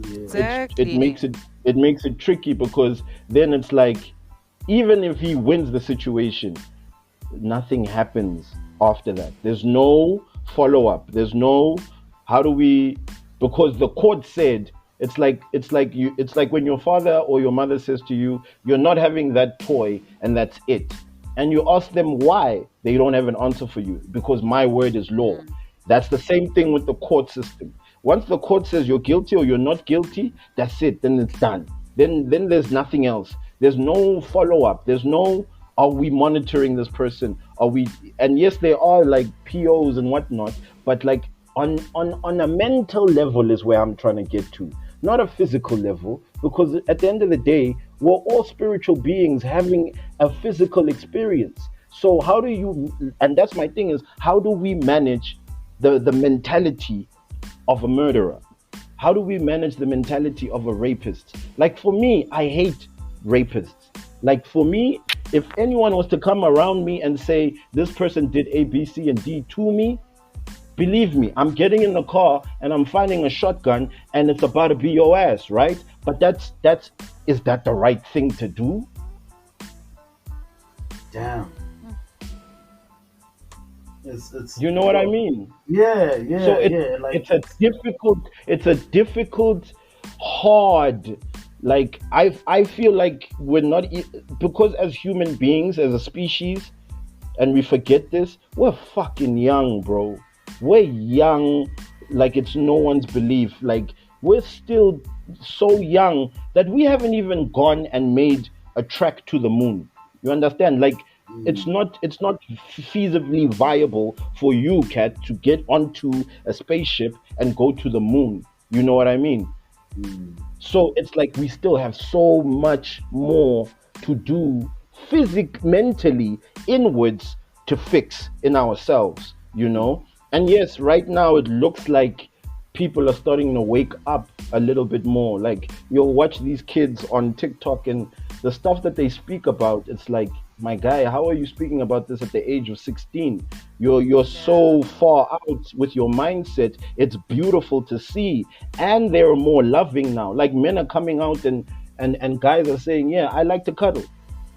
Yeah. it Exactly. makes it tricky, because then it's like, even if he wins the situation, nothing happens after that. There's no follow up. There's no, how do we, because the court said, it's like when your father or your mother says to you, you're not having that toy and that's it. And you ask them why, they don't have an answer for you, because my word is law. Mm. That's the same thing with the court system. Once the court says you're guilty or you're not guilty, that's it. Then it's done. Then there's nothing else. There's no follow up. There's no, are we monitoring this person? Are we? And yes, there are like POs and whatnot, but like on a mental level is where I'm trying to get to, not a physical level, because at the end of the day, we're all spiritual beings having a physical experience. So how do you? And that's my thing, is how do we manage the mentality of a murderer? How do we manage the mentality of a rapist? Like, for me, I hate rapists. Like, for me, if anyone was to come around me and say this person did A, B, C, and D to me, believe me, I'm getting in the car and I'm finding a shotgun and it's about to be your ass, right? But that's is that the right thing to do? Damn. It's You know what I mean? Yeah, So yeah, yeah. Like it's a difficult, hard, like, I feel like we're not because as human beings, as a species, and we forget this, we're fucking young, bro. We're young, like it's no one's belief. Like, we're still so young that we haven't even gone and made a trek to the moon. You understand? Like, mm, it's not feasibly viable for you, cat, to get onto a spaceship and go to the moon. You know what I mean? mm, So it's like we still have so much more to do, mentally, inwards, to fix in ourselves, And yes, right now it looks like people are starting to wake up a little bit more. Like, you'll watch these kids on TikTok and the stuff that they speak about, it's like, my guy, how are you speaking about this at the age of 16? You're Yeah. so far out with your mindset. It's beautiful to see. And they're more loving now. Like, men are coming out and guys are saying, yeah, I like to cuddle.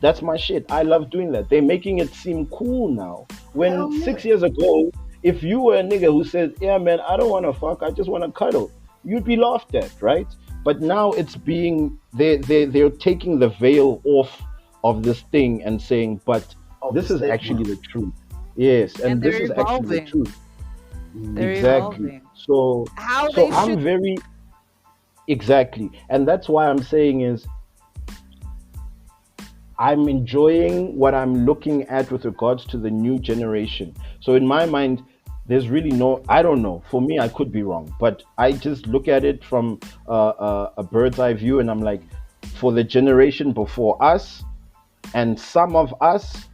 That's my shit. I love doing that. They're making it seem cool now. When hell yeah. 6 years ago, if you were a nigga who said, yeah, man, I don't want to fuck, I just want to cuddle, you'd be laughed at, right? But now it's being, they're taking the veil off of this thing and saying, but Of the this is actually stigma. the truth. Yes, And and this they're is actually the evolving. truth. They're Mm, Exactly. evolving. So How so they I'm should. very, exactly. And that's why I'm saying is, I'm enjoying what I'm looking at with regards to the new generation. So in my mind, there's really no, I don't know. For me, I could be wrong, but I just look at it from a bird's eye view, and I'm like, for the generation before us and some of us,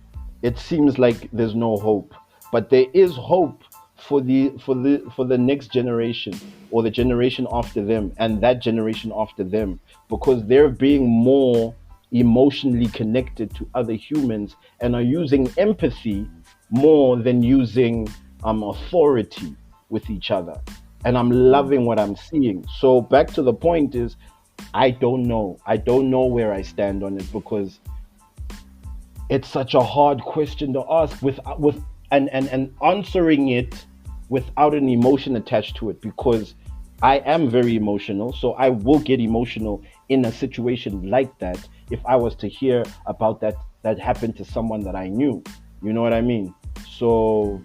it seems like there's no hope. But there is hope for the next generation, or the generation after them, and that generation after them, because they're being more emotionally connected to other humans and are using empathy more than using authority with each other. And I'm Mm. loving what I'm seeing. So back to the point is, I don't know. I don't know where I stand on it, because it's such a hard question to ask, and answering it without an emotion attached to it, because I am very emotional, so I will get emotional in a situation like that if I was to hear about that happened to someone that I knew. You know what I mean? So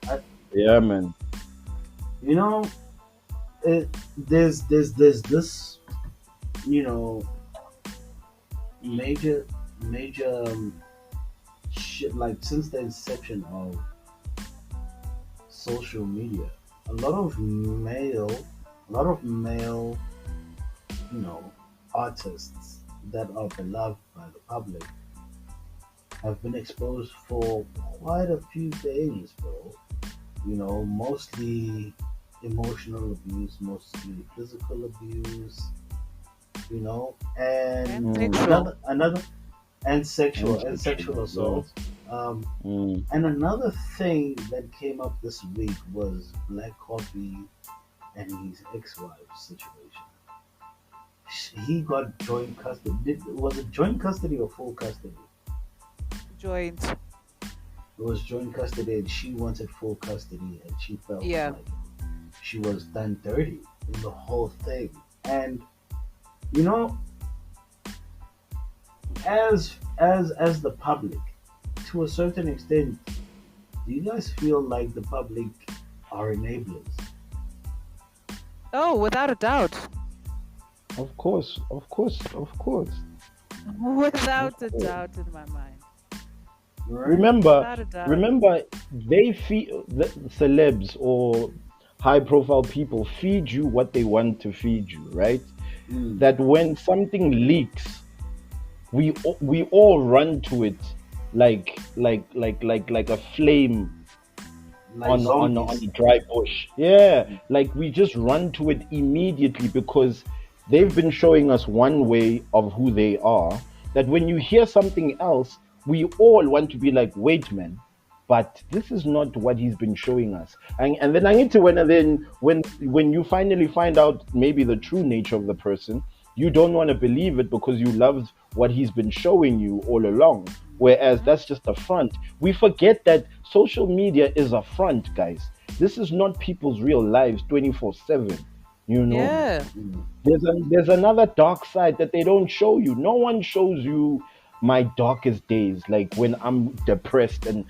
I, yeah, man. you know, there's this, you know, major major shit, like since the inception of social media, a lot of male, a lot of male, you know, artists that are beloved by the public have been exposed for quite a few things, bro. You know, mostly emotional abuse, mostly physical abuse, you know, And and Mm, sexual. another and and sexual sexual as well. assault. Um, Mm. and another thing that came up this week was Black Coffee and his ex-wife's situation. He got joint custody. Was it joint custody or full custody? Joint. It was joint custody, and she wanted full custody, and she felt Yeah. like she was done dirty in the whole thing. And you know, as the public, to a certain extent, do you guys feel like the public are enablers? Oh, without a doubt. Of course, of course, of course, of Without a course. doubt in my mind. Right? Remember, Without a doubt. remember, they feed the celebs or high profile people feed you what they want to feed you, right? Mm. That when something leaks, we all run to it like a flame Like on zombies. a dry bush. Yeah, like we just run to it immediately because they've been showing us one way of who they are. That when you hear something else, we all want to be like, wait, man. But this is not what he's been showing us, and then I need to when you finally find out maybe the true nature of the person, you don't want to believe it because you loved what he's been showing you all along. Whereas Mhm. that's just a front. We forget that social media is a front, guys. This is not people's real lives 24/7. You know, Mm. Yeah. Mm. there's another dark side that they don't show you. No one shows you my darkest days, like when I'm depressed and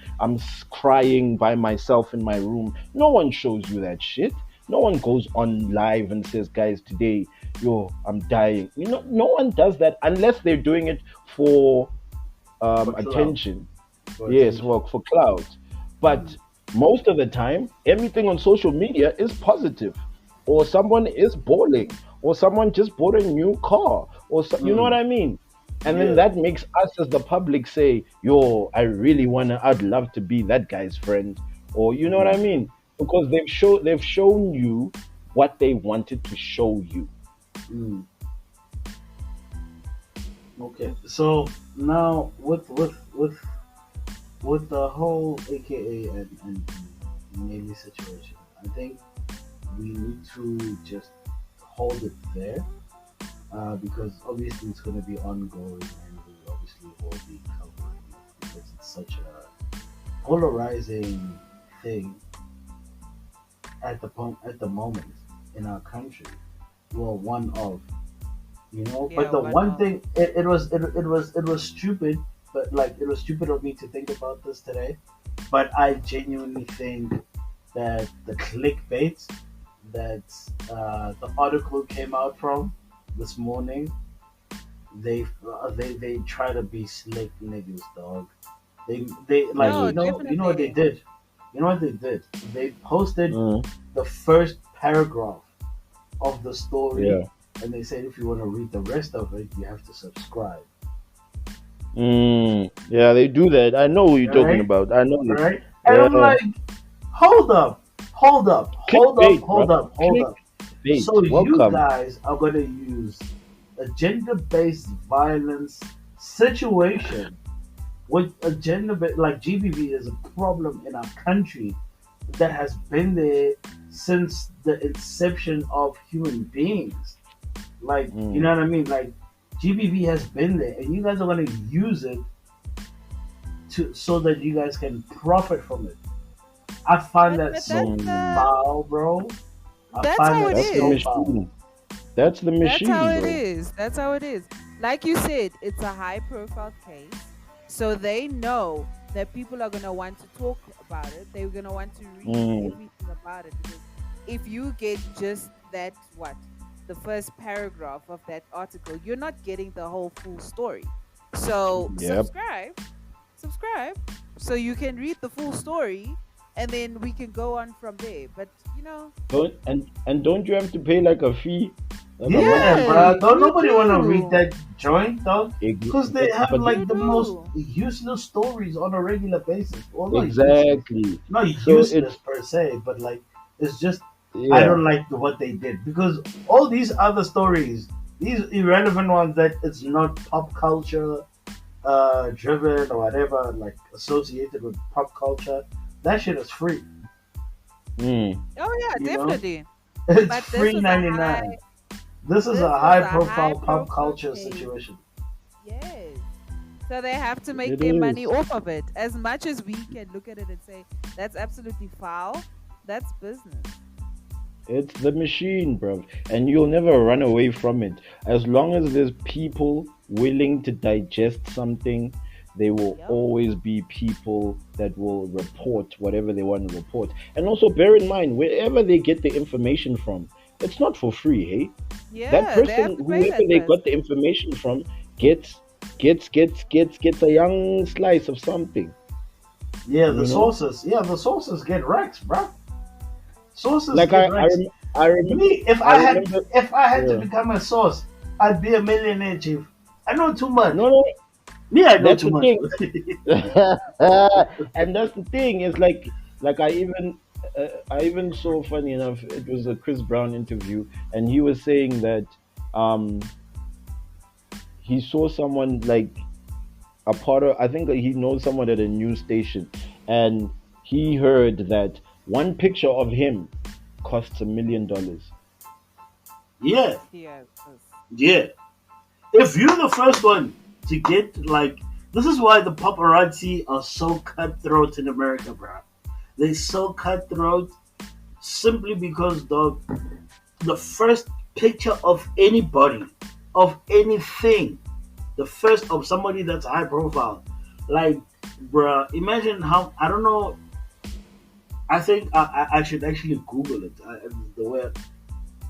crying by myself in my room. No one shows you that shit. No one goes on live and says, guys, today, yo, I'm dying. You know, no one does that unless they're doing it for For clout. attention. For Yes, attention. for clout. Mm. But most of the time, everything on social media is positive, or someone is balling, or someone just bought a new car, or you know what Mm. I mean. And then Yeah. that makes us as the public say, "Yo, I really wanna, I'd love to be that guy's friend," or you know what I Mm. mean, because they've shown you what they wanted to show you. Mm. Okay. So now with the whole AKA and Nelly situation, I think we need to just hold it there, because obviously it's going to be ongoing, and we obviously will be covering it because it's such a polarizing thing at the moment in our country. Well, one of, you know, but Yeah, the one one of. thing, it was stupid, but like it was stupid of me to think about this today. But I genuinely think that the clickbait that the article came out from this morning, they try to be slick niggas, dog. They like, No, Mm, you know what they definitely. did. You know what they did? They posted mm, the first paragraph of the story, yeah. and they said if you want to read the rest of it, you have to subscribe. Yeah, they do that. I know who you're All talking right, about. I know all this. right. And I'm Yeah. like, hold up, hold up, hold up, Clickbait, bro. hold up, hold up. Clickbait. So you Welcome. guys are gonna use a gender-based violence situation with a like GBV is a problem in our country that has been there since the inception of human beings. Like, you Mm. know what I mean? Like, GBV has been there, and you guys are gonna use it to so that you guys can profit from it. I find But that but so that's Mm. foul, bro. I That's find how that it That's the so is. powerful. machine. That's the That's how machine, it bro. is. That's how it is. Like you said, it's a high profile case. So they know that people are going to want to talk about it. They're going to want to read Mm, everything about it. Because if you get just that, what? The first paragraph of that article, you're not getting the whole full story. So yep. subscribe, so you can read the full story and then we can go on from there. But, Don't don't you have to pay like a fee, like a Yeah, monthly yes, bro. fee? Don't you nobody want to read do. that joint, dog. Because they have But You like the most do. useless stories on a regular basis. Well, not useless, exactly. not So useless it's per se, but like it's just I yeah. don't like what they did because all these other stories, these irrelevant ones that it's not pop culture driven or whatever, like associated with pop culture, that shit is free. Mm, Oh yeah, You know, definitely. it's But this free was a 99. This is this a was high a high profile pop profile culture case. situation. Yes. So they have to make it their money is. off of it. As much as we can look at it and say that's absolutely foul, that's business. It's the machine, bro. And you'll never run away from it. As long as there's people willing to digest something, there will Yep. always be people that will report whatever they want to report. And also bear in mind, wherever they get the information from, it's not for free, hey? That Yeah, they have person, to pay whoever that they got the person. information from, gets gets a young slice of something, Yeah, you know? the sources get wrecked, bro. Sources Like get wrecked. Me, I remember if I had to yeah. become a source, I'd be a millionaire, chief. I know too much. No, no, Me, I know that's too the much. thing. And that's the thing. It's like I even saw, funny enough, it was a Chris Brown interview, and he was saying that um he saw someone like a part of, I think he knows someone at a news station, and he heard that one picture of him costs $1 million. Yeah, Yes. yeah. If you're the first one to get like, this is why the paparazzi are so cutthroat in America, bro. They're so cutthroat simply because the first picture of anybody, of anything, the first of somebody that's high profile, like, bruh, imagine how, I don't know, I think I should actually Google it. The way,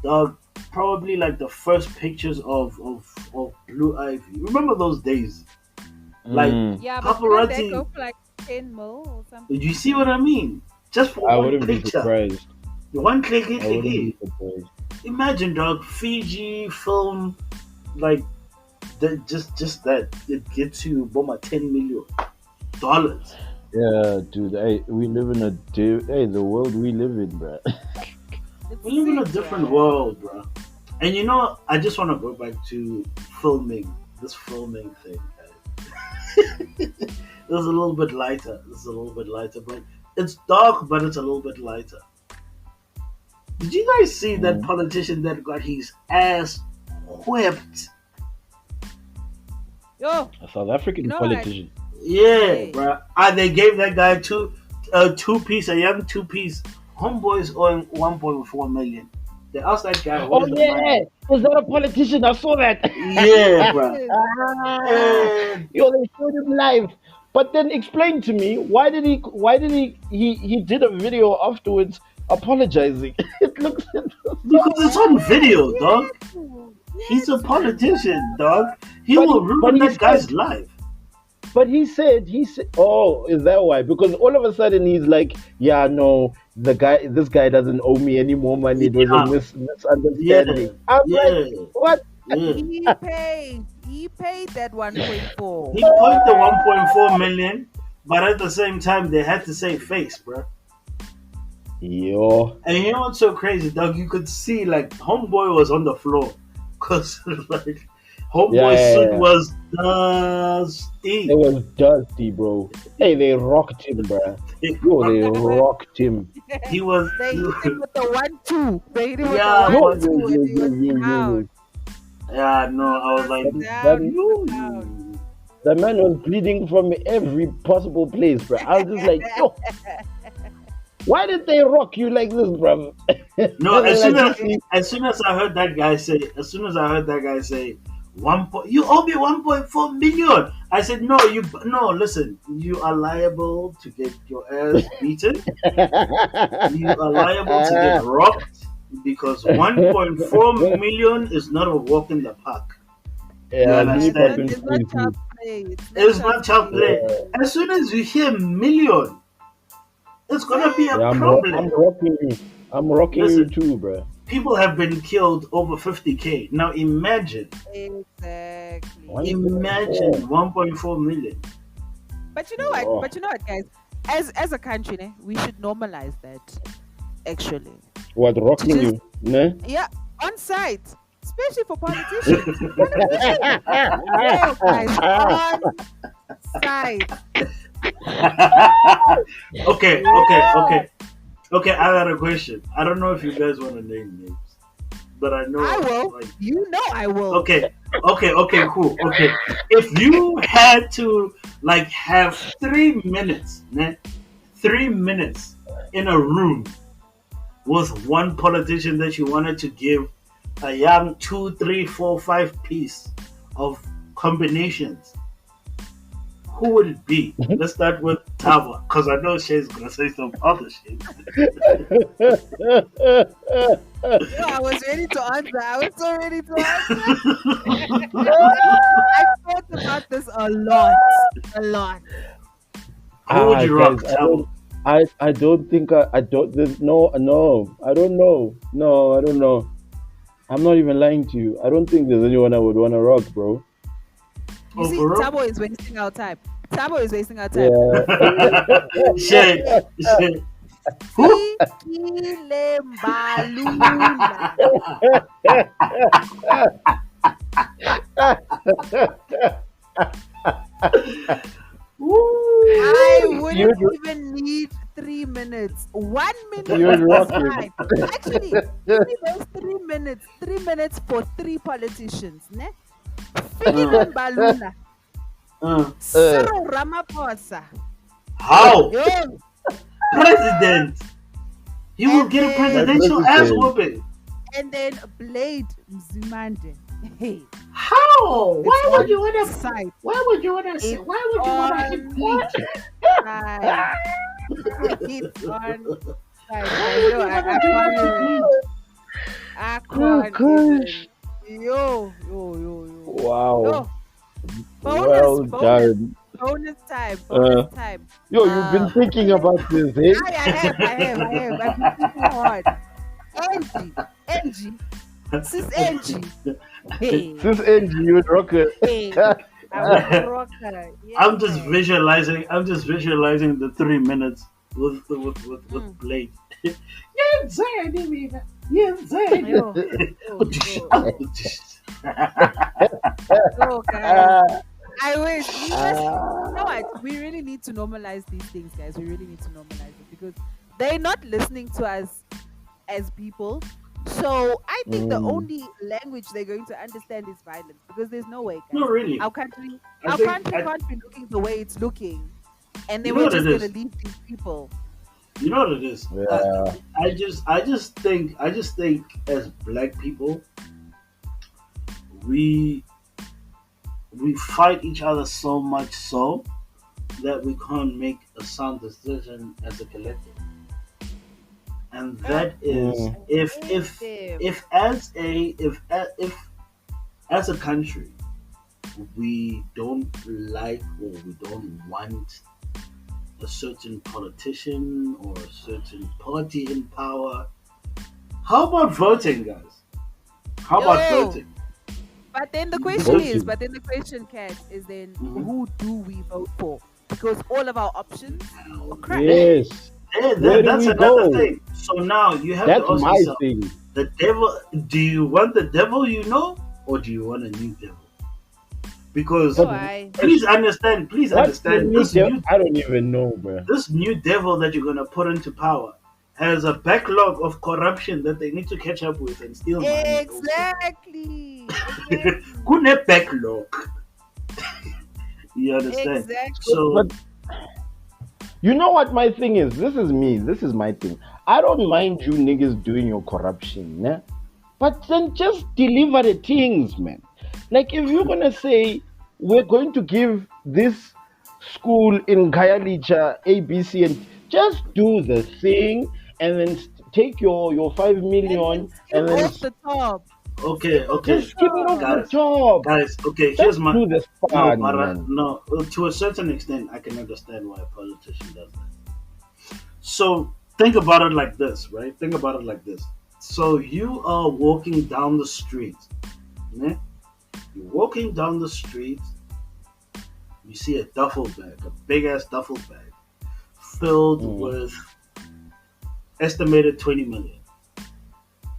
dog, probably like the first pictures of Blue Ivy. Remember those days? Like, Mm, Yeah, but didn't they paparazzi, go for like 10 mil or do something you like see that? what I mean? Just for I one wouldn't be picture. surprised. One click, I click, wouldn't click. be surprised. Imagine, dog, Fiji film, like, just that. It gets you, Boma, $10 million. Yeah, dude. Hey, we live in hey, the world we live in, bro. It's We live in a sick, different yeah. world, bro. And you know, I just want to go back to filming, this filming thing. This is a little bit lighter. This is a little bit lighter, but it's dark, but it's a little bit lighter. Did you guys see that Mm. politician that got his ass whipped? Yo, A South you African know what? politician. Yeah, Hey. bro. And they gave that guy two piece, a young two piece. Homeboys owing 1.4 million. They asked that guy, Oh "Where's the yeah, money?" was that a politician? I saw that. Yeah, bro. Yes. Ah, And yo, they showed him live. But then explain to me, why did he did a video afterwards apologizing? It looks because so it's on Yes, video, he dog. had to. He He's a had to. politician, dog. He but will he but ruin he that guy's said life. he said, oh, is that why? Because all of a sudden he's like, yeah, no, this guy doesn't owe me any more money. It was a Yeah, yeah, misunderstanding. I'm like, yeah, what? yeah. He paid. He paid that 1.4. He paid the 1.4 million, but at the same time, they had to save face, bro. Yo, And you know what's so crazy, Doug? You could see like Homeboy was on the floor, cause like yeah, Homeboy's yeah, suit yeah. was It dusty. was dusty, bro. Hey, they rocked him, bruh. Yo, they rocked him. He was, They he hit him was, with the 1-2. They hit him with the yeah, Yo, but yo, 1-2 yo, and he yo, was yo, yo, down. yo. yeah, no, He I was was like, That, that, down. He was down. you. the man was bleeding from every possible place, bruh. I was just like, yo, Why did they rock you like this, brother? No, And then like you see, as soon as I heard that guy say, you owe me 1.4 million. I said, no, listen, you are liable to get your ass beaten. You are liable to get rocked because 1.4 million is not a walk in the park. You yeah, this understand? fucking It's not crazy. child play. It's not child play. Yeah, As soon as you hear million, it's gonna be a yeah, I'm problem. rocking you. I'm rocking you Listen, too, bro. people have been killed over 50K. Now Exactly. imagine 1.4. 1.4 million. But you know what? Oh, But you know what, guys? As a country, ne, we should normalize that. Actually, what to rocking just you? Ne? yeah, on site, especially for politicians. Politicians, yo, guys, on site. Okay, Yo, I got a question. I don't know if you guys want to name names, but I know, I will. like, You know I will. okay, cool. Okay, if you had to like have 3 minutes, ne, 3 minutes in a room with one politician that you wanted to give a young 2, 3, 4, 5 piece of combinations, who would it be? Let's start with Thabo, because I know Shay's gonna say some other shit. Yo, I was ready to answer. I was so ready to answer. I thought about this a lot. A lot. Who would you rock, guys, Thabo? I don't think I don't. There's no. I don't know. No, I don't know. I'm not even lying to you. I don't think there's anyone I would want to rock, bro. You see, For real? Thabo is wasting our time. Thabo is wasting our time. Yeah. Shay. Who? Fikile Mbalula. I wouldn't even need 3 minutes. 1 minute You'd is rock him. fine. Actually, give me those 3 minutes. 3 minutes for 3 politicians. Ne? Fikile Mbalula. Cyril Ramaphosa. How? Yo, President. He will get a And presidential then- ass whooping. and then Blade Mzimande. Hey, How? Why it's would you on want to? site. Why would you want to say? It's Why would you want to hit on Bleach? site. It's on site. Why would you Yo, want I to can't hit even. Bleach? I Oh can't gosh! even. Yo. Wow. Bonus, Well done. bonus time. Yo, you've been thinking about this, eh? I have. I've been thinking hard. Angie. Sis Angie. Hey. Since end, you would rock it. Hey. I will rock her. Yeah. I'm just visualizing the 3 minutes with Mm. Blade. Yeah, Zay. Yo. Yo, guys. I wish. You know what? We really need to normalize these things, guys. We really need to normalize it because they're not listening to us as people. So I think the only language they're going to understand is violence because there's no way, guys. No, really. Our country, I think- I- can't be looking the way it's looking, and then You know we're what just it gonna is? leave these people. You know what it is? Yeah. I just think as black people, we fight each other so much so that we can't make a sound decision as a collective. And that is if as a country we don't like or we don't want a certain politician or a certain party in power, how about voting, guys? How about Yo. voting? But then the question Voting. Kat, is then Mhm. who do we vote for? Because all of our options are crap. Yes. Yeah, Where do that's we another go? thing. So now you have That's to ask my yourself, thing. the devil, do you want the devil you know or do you want a new devil? Because So I please understand What's the new this devil? I don't even know, bro. this new devil that you're gonna put into power has a backlog of corruption that they need to catch up with and steal money. exactly. Kune backlog. You understand? Exactly. So But You know what my thing is? This is me. This is my thing. I don't mind you niggas doing your corruption, né? But then just deliver the things, man. Like if you're gonna say we're going to give this school in Gayalicha ABC and just do the thing and then take your 5 million Skip and then off the top. Okay, okay, just skip it off the guys, top. guys. Okay, Just here's my do the no, fun, but man. no. To a certain extent, I can understand why a politician does that. So think about it like this, right? Think about it like this. So you are walking down the street, né? You're walking down the street. You see a duffel bag, a big ass duffel bag, filled Mm, with estimated 20 million,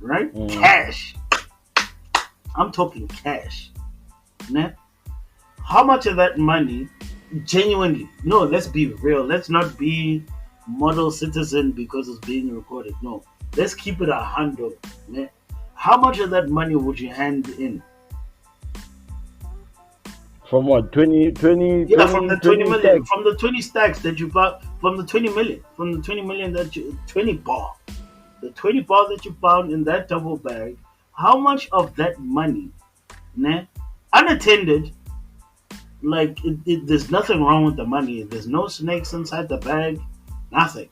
right? mm. Cash. I'm talking cash, né? How much of that money, genuinely? No, let's be real. Let's not be model citizen because it's being recorded. No, let's keep it 100. Né? How much of that money would you hand in? From what? 20, 20, Yeah, from 20, the 20 20 million, stacks? from the 20 stacks that you bought, from the 20 million, from the 20 million that you 20 bar, the 20 bar that you found in that double bag. How much of that money, né, unattended? Like there's nothing wrong with the money. There's no snakes inside the bag. Nothing,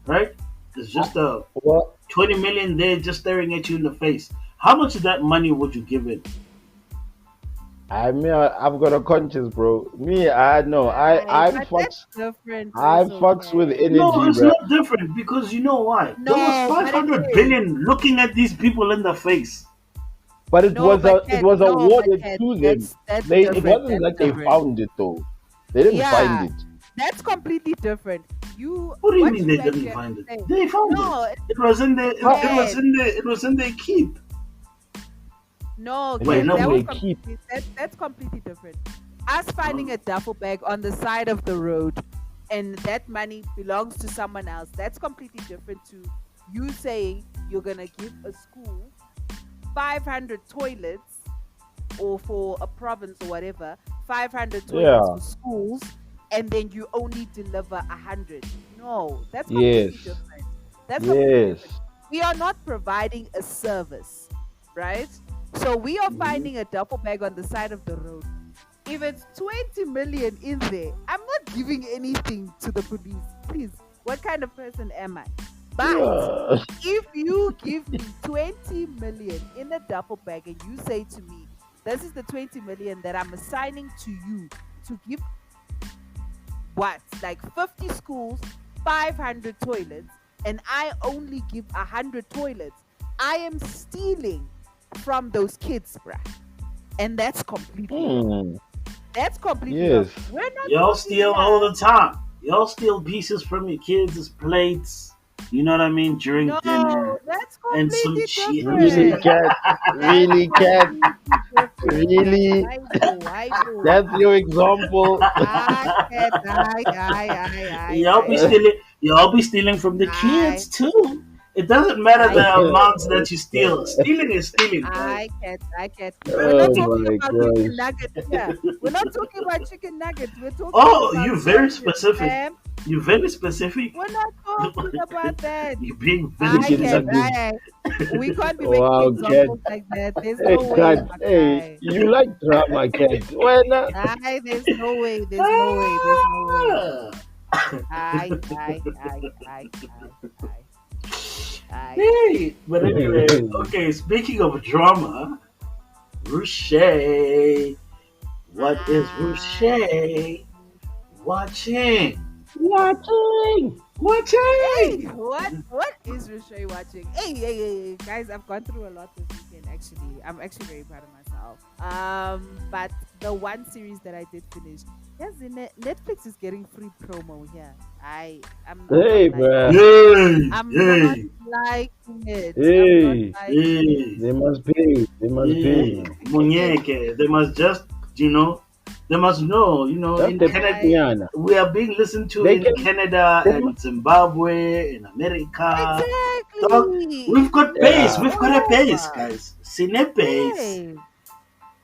right? There's just a Well, 20 million there just staring at you in the face. How much of that money would you give it? I mean, I've got a conscience, bro. Me, I know. I But fucks. that's different I also, fucks with Ken. No, energy, it's bro. not different because you know why? There was No, but it 500 is. billion looking at these people in the face. But it No, was but it Ken, was no, but awarded Ken, to them. that's They it different. wasn't That's like they different. found it though. They didn't find Yeah, it. that's completely different. You, What do you what mean you they didn't actually have find to it? say. They found No, it. It was in the How Ken, it was in their keep. no, it Wait, was Ken, no, in that was they wait. keep? completely that's completely different. Us finding Uh, a duffel bag on the side of the road and that money belongs to someone else, that's completely different to you saying you're gonna give a school 500 toilets or for a province or whatever, 500 toilets Yeah. for schools, and then you only deliver 100. No, that's Yes. completely different. That's completely different. Yes. We are not providing a service, right? So we are mhm. finding a duffel bag on the side of the road. If it's 20 million in there, I'm not giving anything to the police. Please, what kind of person am I? But Yeah. if you give me 20 million in a duffel bag and you say to me, this is the 20 million that I'm assigning to you to give what? Like 50 schools, 500 toilets, and I only give 100 toilets. I am stealing from those kids, bruh. And that's completely wrong. Hmm. That's completely wrong. Yes. We're not Y'all talking steal all now. the time. Y'all steal pieces from your kids' plates. You know what I mean? During No, dinner that's and some completely shit. Really, different. cat. That's Really, cat. completely different. Really. I know. That's your example. I can, Y'all be stealing. Y'all be stealing from the I, kids too. It doesn't matter I the can, amounts that you steal. Stealing is stealing, guys. I can. We're not Oh talking my about gosh. chicken nuggets here. We're not talking about chicken nuggets. We're talking Oh, about you very budget, specific. fam. You very specific. We're not talking about that. You being very I Chicken can, specific. nuggets. we can't be making Wow, cat. examples like that. There's Hey, no way, cat. my Hey, guy. you like drama, cat. When There's no way. There's no way. There's no way. Ah. I, I, I, I, I, I. Hey, but anyway, okay. Speaking of drama, Rushé. What is Rushé watching? watching? Watching. Hey, what is Rushé watching? Hey, guys, I've gone through a lot this weekend. Actually, I'm actually very proud of myself. But the one series that I did finish, yes, Netflix is getting free promo here. I'm Hey, not liking bruh. Yay! I'm not Yay! liking it. I'm not Hey, liking it. Yay! they must pay. They must pay, Yay! man. Muñeque. They must just, they must know, That's in the Canada, I piano. we are being listened to They in can. Canada They and must, Zimbabwe, in America. Dog, we've exactly. got base. yeah. We've All got a base, over. guys. Cine base. Yes.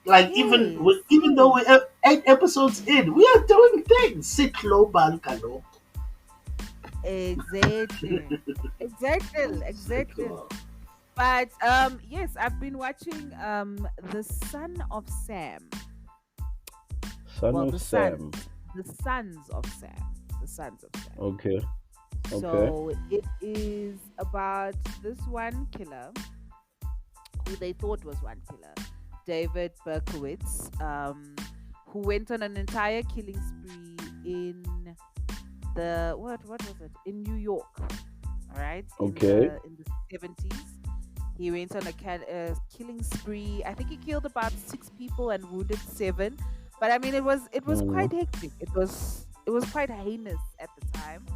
Like Yes. even though Yes. 8 episodes in, we are doing things. Sit low, Bankalo. Exactly. Exactly. Sit Exactly. low. But yes, I've been watching The Son of Sam. Son Well, of Sam. The Sons of Sam. The Sons of Sam. Okay. Okay. So it is about this one killer who they thought was one killer, David Berkowitz, who went on an entire killing spree in the what was it, in New York, all right, Okay. in the 70s. He went on a killing spree. I think he killed about 6 people and wounded 7. But I mean, it was Mm, quite hectic. It was quite heinous at the time.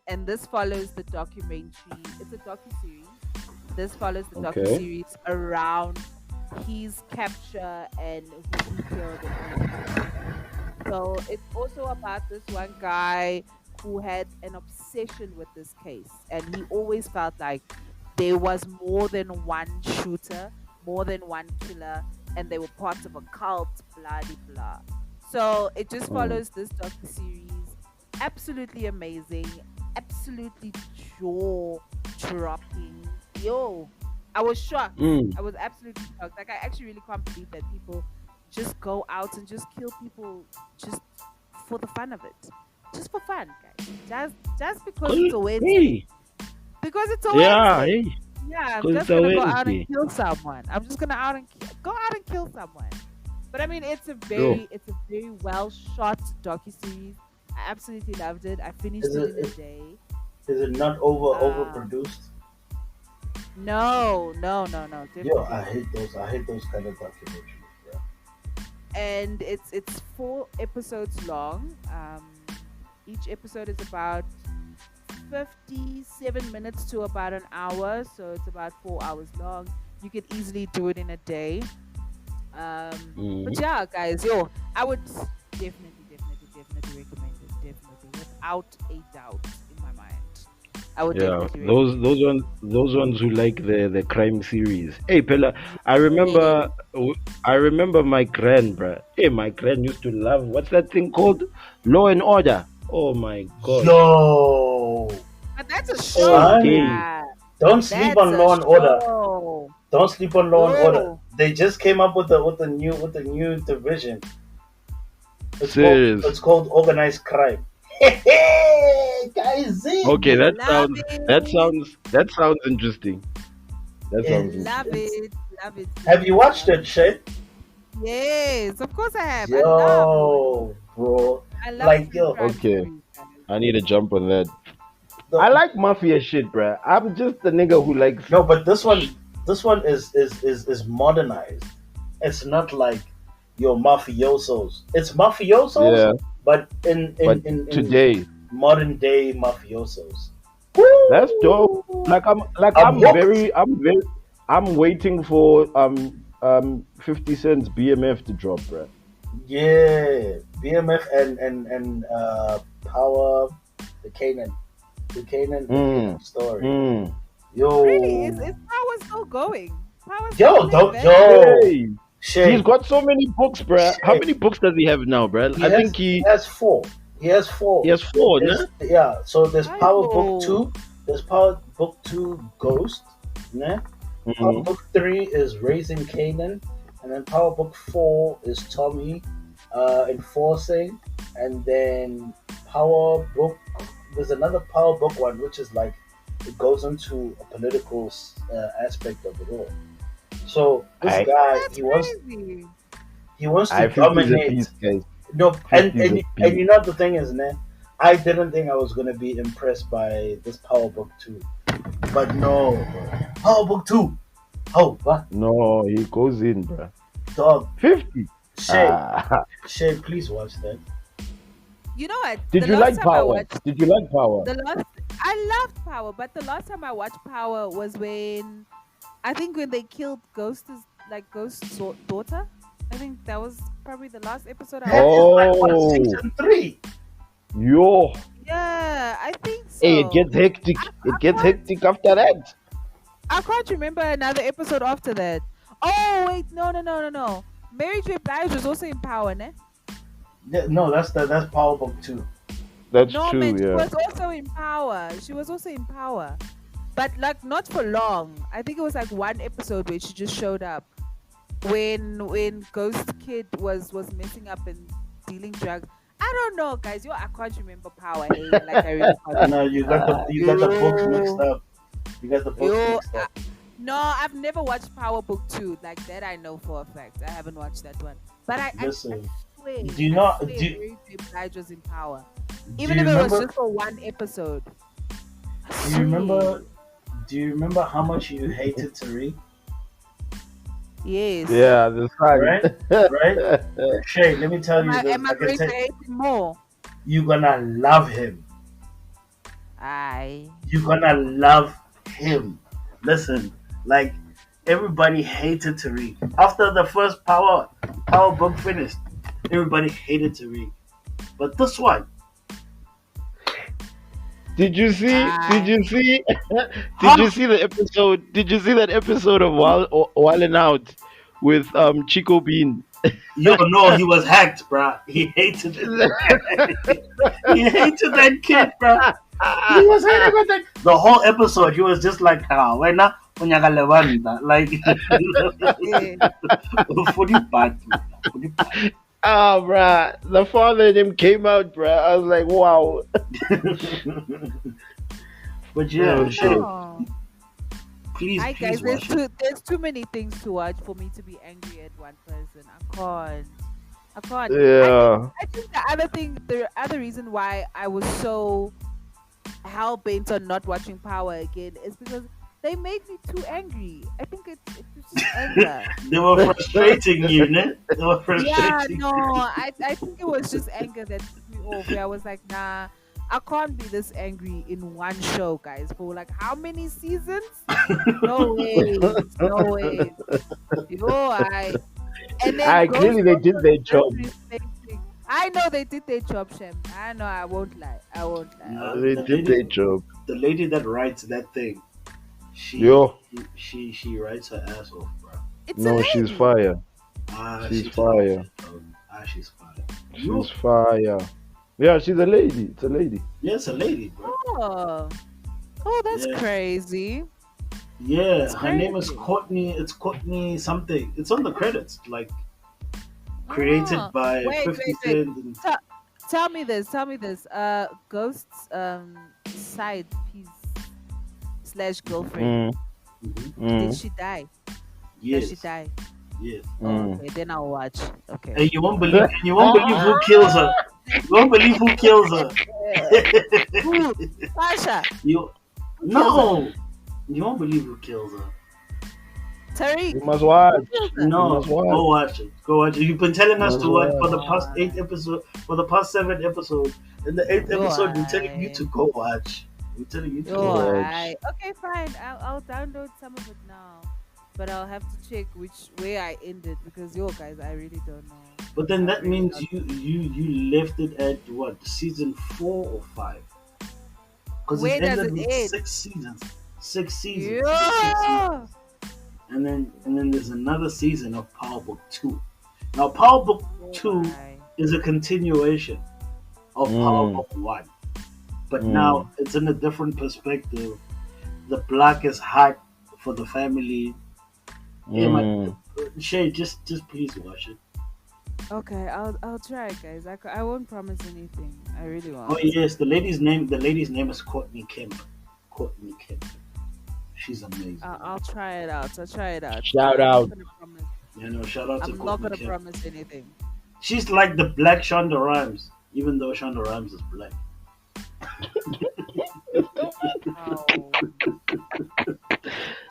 And this follows the documentary. It's a docu-series. This follows the okay. docu-series around his capture and who he killed and all of that. So it's also about this one guy who had an obsession with this case, and he always felt like there was more than one shooter, more than one killer, and they were parts of a cult, blah de blah. So it just Mm, follows this docu series. Absolutely amazing, absolutely jaw dropping. Yo, I was shocked. mm. I was absolutely shocked. Like I actually really can't believe that people just go out and just kill people just for the fun of it. Just for fun, guys. Just because it's a Wednesday. Hey, Because it's a yeah, Wednesday. hey, Yeah, I'm because it's just a gonna go out and Wednesday. kill someone. I'm just gonna go out and kill someone. But I mean, Sure. it's a very well shot docu series. I absolutely loved it. I finished Is it it in a day. is it not Um, overproduced? no, no, no, no, Yo, definitely I not. hate those. I hate those kind of documentaries, bro. And it's 4 episodes long. Each episode is about 57 minutes to about an hour, so it's about 4 hours long. You could easily do it in a day. But Mm. yeah, guys, yo, I would definitely recommend it. Definitely, without a doubt in my mind, I would Yeah, definitely recommend those ones who like the crime series. Hey, Pella, I it. remember I remember my grand, bruh. Hey, my grand used to love what's that thing called? Law and Order. Oh my gosh. Yo, But that's a All show, son, day. bruh. don't sleep That's on a Law and Order. show. Don't sleep on Law and Order. Yo, They just came up with a new division. Serious. It's called organized crime. Hey, guys, Okay, that love sounds that it, sounds that sounds interesting. That sounds love interesting. it's. it, love it, Have love you it, watched love it, it. Shay? Yes, of course I have. Yo, bro. I love Like true yo, crime Okay, series, guys. I need to jump on that. I the, like mafia shit, bruh. I'm just the nigga who likes. no, but this one is modernized. It's not like your mafiosos. It's mafiosos, Yeah, but in but in, in today modern day mafiosos. that's dope. Woo! I'm hooked. I'm waiting for 50 cents BMF to drop, bruh. Yeah, BMF and Power, the Canaan, the Mm, Canaan story. mm. Really, is Yo, Power still going? Power still yo, don't living? yo, Hey, he's Shay, got so many books, bruh. How Shay. many books does he have now, bruh? He I has think he has four. He has he four. has 4, nah? Yeah. So there's Power Book Aibo. 2. There's Power Book 2 Ghost. Né? Power Mm, Book 3 is Raising Canaan, and then Power Book 4 is Tommy enforcing, and then Power Book. There's another Power Book one which is like it goes into a political aspect of it all. So this I guy That's he crazy. wants to 50 is a dominate. piece, guys. No, 50 is a and piece. you know what the thing is, man. I didn't think I was gonna be impressed by this Power Book 2, but no, Power Book 2. Oh, what No, he goes in, bruh. dog? 50. Shay, Ah. Shay, please watch that. You know what? Did The you last like time I Power? watched Did you like Power? the last I loved Power, but the last time I watched Power was when I think when they killed Ghost's daughter. I think that was probably the last episode I That watched. is like what Oh, season 3. yo. Yeah, I think Hey, it so. gets hectic. I It gets can't hectic after that. I can't remember another episode after that. Oh wait, no. Mary J. Blige was also in Power, ne? No, that's Power Book 2. That's No, true. man, she Yeah. was also in Power. She was also in Power, but like not for long. I think it was like one episode where she just showed up when Ghost Kid was messing up and dealing drugs. I don't know, guys. I can't remember Power. Hey, like I really can't. No, you got the books mixed Yo, up. You got the books yo, mixed up. no, I've never watched Power Book 2. Like that, I know for a fact. I haven't watched that one. But I Listen, swear, do you I not swear do, Mary J. Blige was in Power, do even you if it was remember just for one episode. I do you remember swear. do you remember how much you hated Tariq? Yes. Yeah, the Right? sun. Right? Shay, let me tell you this. Am I I can going to tell hate him more? you're gonna love him. Aye. You're gonna love him. Listen, like everybody hated Tariq. After the first Power Book finished, everybody hated Tariq. But this one, Did you see? Did Aye. you see? Did you huh? see the episode? Did you see that episode of Wildin' Out with Chico Bean? Yo, no, he was hacked, bruh. He hated it. He hated that kid, bruh. He was hating on that. The whole episode, he was just like, ah, when na punya kalewanda. Like, Yeah. for the bad, for the bad. Ah, bruh. The father in him came out, bruh. I was like, wow. But yeah, Oh, Shay, shit. Oh. please, Hi please guys, there's watch it. there's too many things to watch for me to be angry at one person. I can't. I can't. Yeah. I think the other reason why I was so hell bent on not watching Power again is because they made me too angry. I think it's just anger. They were frustrating you, ne? They were Yeah, frustrating no, you. I think it was just anger that put me off. Where I was like, nah, I can't be this angry in one show, guys. For like how many seasons? No way, no way. Yo, and then Clearly Ghost they did also their job. disrespecting. I know they did their job, Shem. I know. I won't lie. I won't lie. No, They the did their lady, job. the lady that writes that thing, she Yo. she writes her ass off, bro. It's a No, she's lady. fire. Ah, She's she's fire. she's fire. You, She's fire. Yeah, she's a lady. It's a lady. yeah, it's a lady, bro. Oh, that's Yeah. crazy. Yeah, That's her name is crazy. Courtney. It's Courtney something. It's on the credits, like created Oh, by wait, 50 wait, wait. Cent. And, Tell me this. Tell me this. Ghost's side piece / girlfriend. Mm, Mhm. Did mm, she die? Yes, Does she die? yes. Oh, mm. okay, then I'll watch. Okay. And you won't believe who kills her. You won't believe who kills her. Who? Sasha. you Who kills her? no, you won't believe who kills her. Tariq. You must watch. Who kills her? No, must watch. go watch it. Go watch it. You've been telling us Must to watch for watch. the past 8 episodes, for the past 7 episodes. In the 8th episode, we're telling you to go watch. We're telling you to go watch. Alright. Okay, fine. I'll download some of it now, but I'll have to check where I ended because guys, I really don't know. But then I that really means don't. you left it at what, season 4 or 5? Because Where it does ended it with end? 6 seasons. 6 seasons. Yeah. And then there's another season of Power Book 2. Now Power Book 2 Alright. is a continuation of Power Mm, Book 1. But mm. now it's in a different perspective. The black is hot for the family. Mm. Shay, just please watch it. Okay, I'll try, guys. I won't promise anything. I really Oh won't. yes, the lady's name is Courtney Kemp. Courtney Kemp. She's amazing. I'll try it out. I'll try it out. Shout I'm out. not gonna promise. You know, shout out to I'm not Courtney gonna Kemp. promise anything. She's like the black Shonda Rhimes, even though Shonda Rhimes is black. Oh,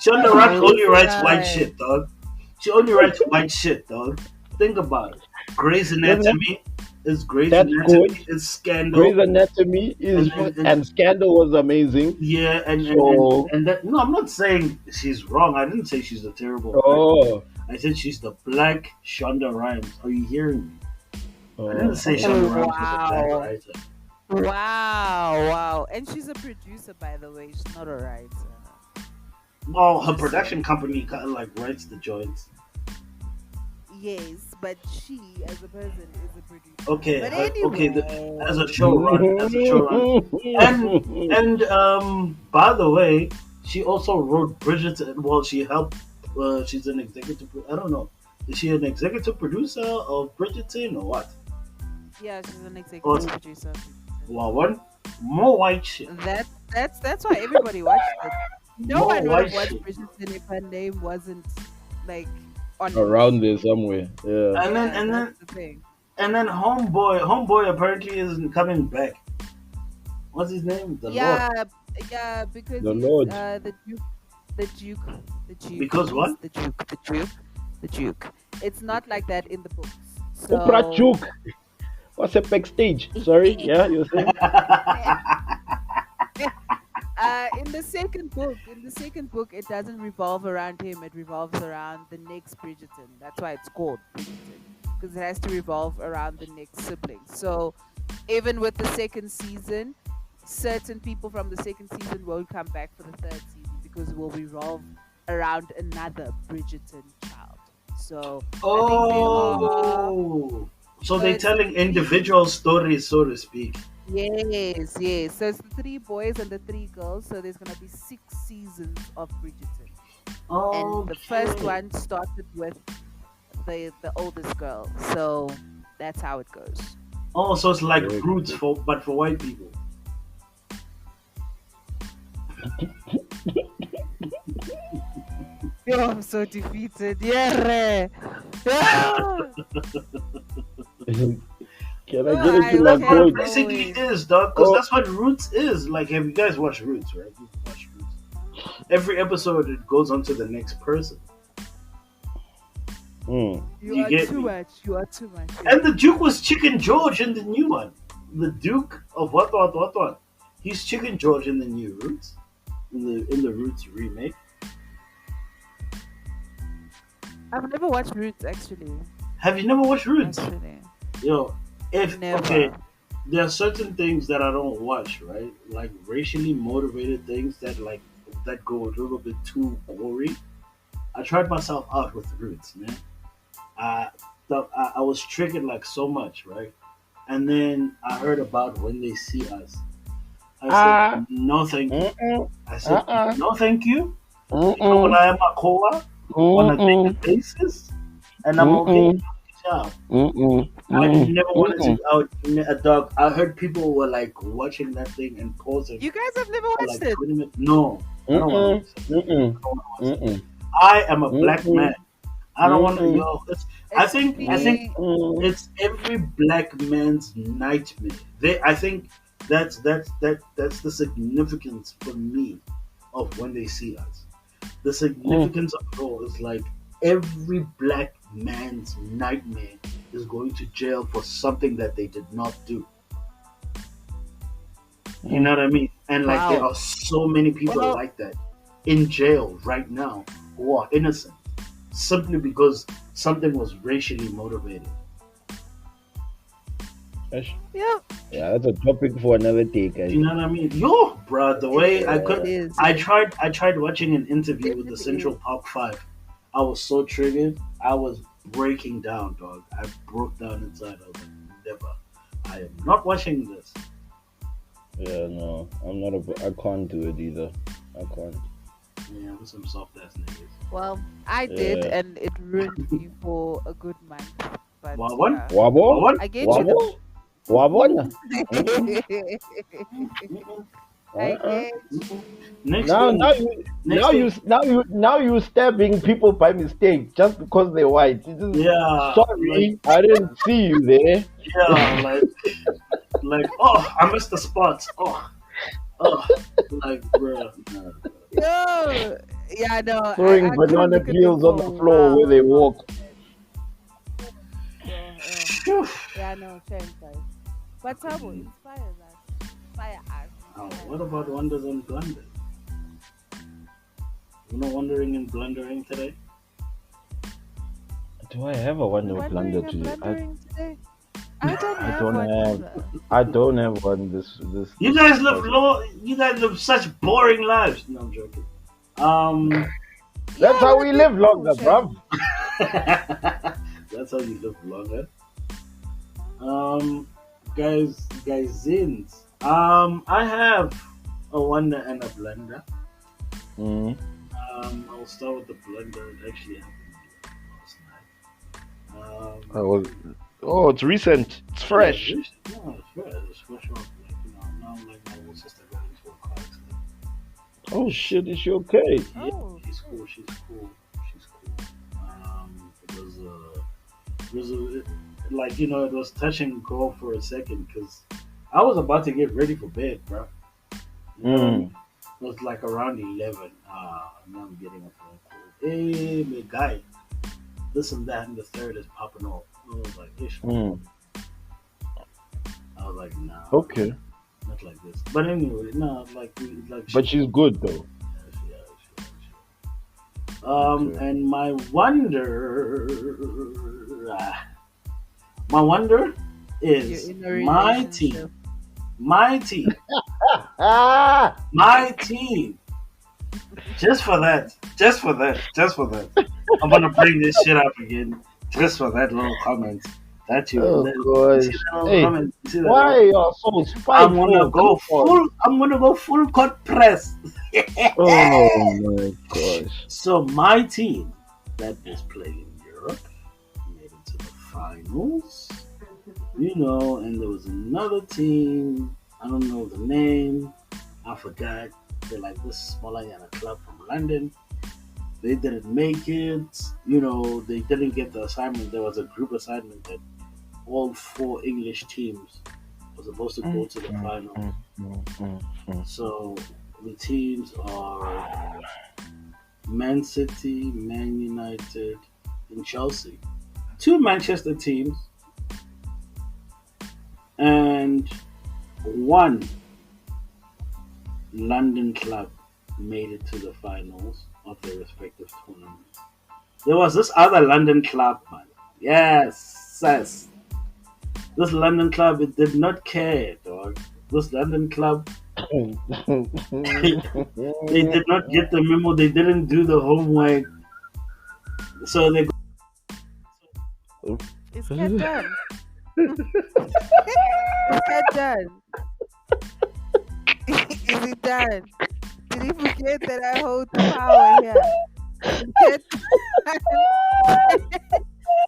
Shonda Rhimes only writes white right. shit, dog. She only writes white shit, dog. Think about it. Grey's Anatomy is Grey's That's Anatomy. good. It's Scandal. Grey's Anatomy is and Scandal was amazing. Yeah, So- and that, no, I'm not saying she's wrong. I didn't say she's a terrible actress. Oh, I said she's the black Shonda Rhimes. Are you hearing me? I oh. didn't say Shonda Rhimes was a Wow. black writer. Wow. And she's a producer, by the way. She's not a writer. Well, her production company kind of like writes the joints. Yes, but she as a person is a producer. Okay, But okay. anyway, As a showrunner, and by the way, she also wrote Bridgerton. Well, she helped. She's an executive. I don't know. Is she an executive producer of Bridgerton or what? yeah, she's an Or executive producer. of Bridgerton. well, one more white shit. That's why everybody watched it. No More one would have white watched shit. Bridgerton if her name wasn't like on it. Around there somewhere. Yeah. And then Yeah, and that's then the thing. and then homeboy apparently isn't coming back. What's his name? The Lord. Yeah, yeah, because The he's Lord. the Duke, the Duke. Because He's what? the Duke, the Duke, the Duke. It's not like that in the books. Upra So Chuk. What's a backstage? Sorry. Yeah, you're saying? in the second book, it doesn't revolve around him. It revolves around the next Bridgerton. That's why it's called Bridgerton, because it has to revolve around the next sibling. So even with the second season, certain people from the second season won't come back for the third season because it will revolve around another Bridgerton child. So I think there are Oh, so they're it's telling three. individual stories, so to speak. Yes, yes. So it's the three boys and the three girls. So there's gonna be 6 seasons of Bridgerton, and the first Okay. one started with the oldest girl. So that's how it goes. Oh, so it's like Very Roots cool. for but for white people. Yo, I'm so defeated. Yeah. Yeah. Can I Oh, get it I to my That's what it point? basically cannot. is, dog. Because Oh, that's what Roots is. Like, have you guys watched Roots? Right? You watched Roots. Every episode, it goes on to the next person. mm. You You are get too me? much. You are too much. And the Duke was Chicken George in the new one. The Duke of what? He's Chicken George in the new Roots. In the Roots remake. I've never watched Roots actually. Have you never watched Roots? Actually, Yo, if okay, never. there are certain things that I don't watch, right? Like racially motivated things that go a little bit too gory. I tried myself out with Roots, man. I I was triggered like so much, right? And then I heard about When They See Us. I said Ah. no, thank you. Mm-mm. I said Uh-uh. no, thank you. You know Mm-mm. what I am a coa on a daily Mm-mm. basis, and I'm okay. Mm-mm. Ciao. Mm-mm. I Mm-mm. never wanted Mm-mm. to. A dog. I heard people were like watching that thing and pausing You guys have never for watched like it. 20 minutes. No, I don't want to watch that. Mm-mm. I don't want to watch that. Mm-mm. I am a black Mm-mm. man. I don't want to. Mm-mm. Yo, I It's think me. Mm-mm. it's every black man's nightmare. I think that's the significance for me of When They See Us. The significance of it all is like every black man's nightmare is going to jail for something that they did not do. You know what I mean? And like there Wow. are so many people Well, like that in jail right now who are innocent simply because something was racially motivated. Gosh. yeah, Yeah, that's a topic for another day, guys. You know what I mean? Yo, bro, the it way I is. could, It is. I tried watching an interview It with the really Central is. Park Five. I was so triggered. I was breaking down, dog. I broke down inside. I was like, never. I am not watching this. Yeah, no, I'm not I can't do it either. I can't. Yeah, with some soft ass niggas. Well, I did, Yeah. and it ruined me for a good month. But Wawan? yeah, Wabo? Wawan? I get you though. Wabo? Wabona? Mm-mm, I Uh-uh. get mm-mm. you. Next Now, thing, now you, next now thing. you, now you stabbing people by mistake just because they're white. It is, Yeah, sorry, I didn't see you there. yeah, like, oh, I missed the spots. Oh, like, bro. Nah. Yo, yeah, no, Throwing I couldn't banana look at them peels on for the a floor where they while. walk. Phew. Yeah, no, shame, guys. But Thabo, inspire us. Inspire us. Oh, Inspire what about us. wonders and blunders? You know, wondering and blundering today. Do I have a wonder blunder Wondering and today? blundering today? I don't I have don't one have. either. I don't have one. This. You guys live low. You guys live such boring lives. No, I'm joking. That's Yeah, how but we they're live cool, longer, shame. bruv. That's how you live longer. Um, guys, zins. I have a wonder and a blender. Mm. I'll start with the blender. It actually happened last night. I was, oh, it's recent. It's Yeah, fresh. no, it's fresh. It's fresh off. Like, now like my little sister got into a car accident. Oh shit, is she okay? Yeah, Oh, she's cool. She's cool. She's cool. Like it was touch and go for a second because I was about to get ready for bed, bro. You know what I mean? Mm. It was like around 11. Now I'm getting a phone call. Hey, my guy, this and that and the third is popping off. I was like, ish. Mm. I was like, nah, Okay, not like this. But anyway, no, like but she's good though. Okay. And my wonder you're is in a my relationship. team, my team, Ah. my team. Just for that, just for that, just for that. I'm gonna bring this shit up again, just for that little comment. That you, Oh that, you see gosh. that little Hey, comment? You see that why little, are you so spiteful? Come on. I'm gonna go full court press. Oh my gosh. So my team that is playing in Europe made it to the finals. And there was another team. I don't know the name. I forgot. They're like this smaller club from London. They didn't make it. They didn't get the assignment. There was a group assignment that all four English teams were supposed to go Mm, to the mm, final. mm, mm, mm, mm. So the teams are Man City, Man United, and Chelsea. Two Manchester teams and one London club made it to the finals of their respective tournaments. There was this other London club, man. Yes, yes. This London club, it did not care, dog. This London club, they did not get the memo. They didn't do the homework. So they Is Cat done? Is Cat done? Is he done? Did he forget that I hold the power here? Cat,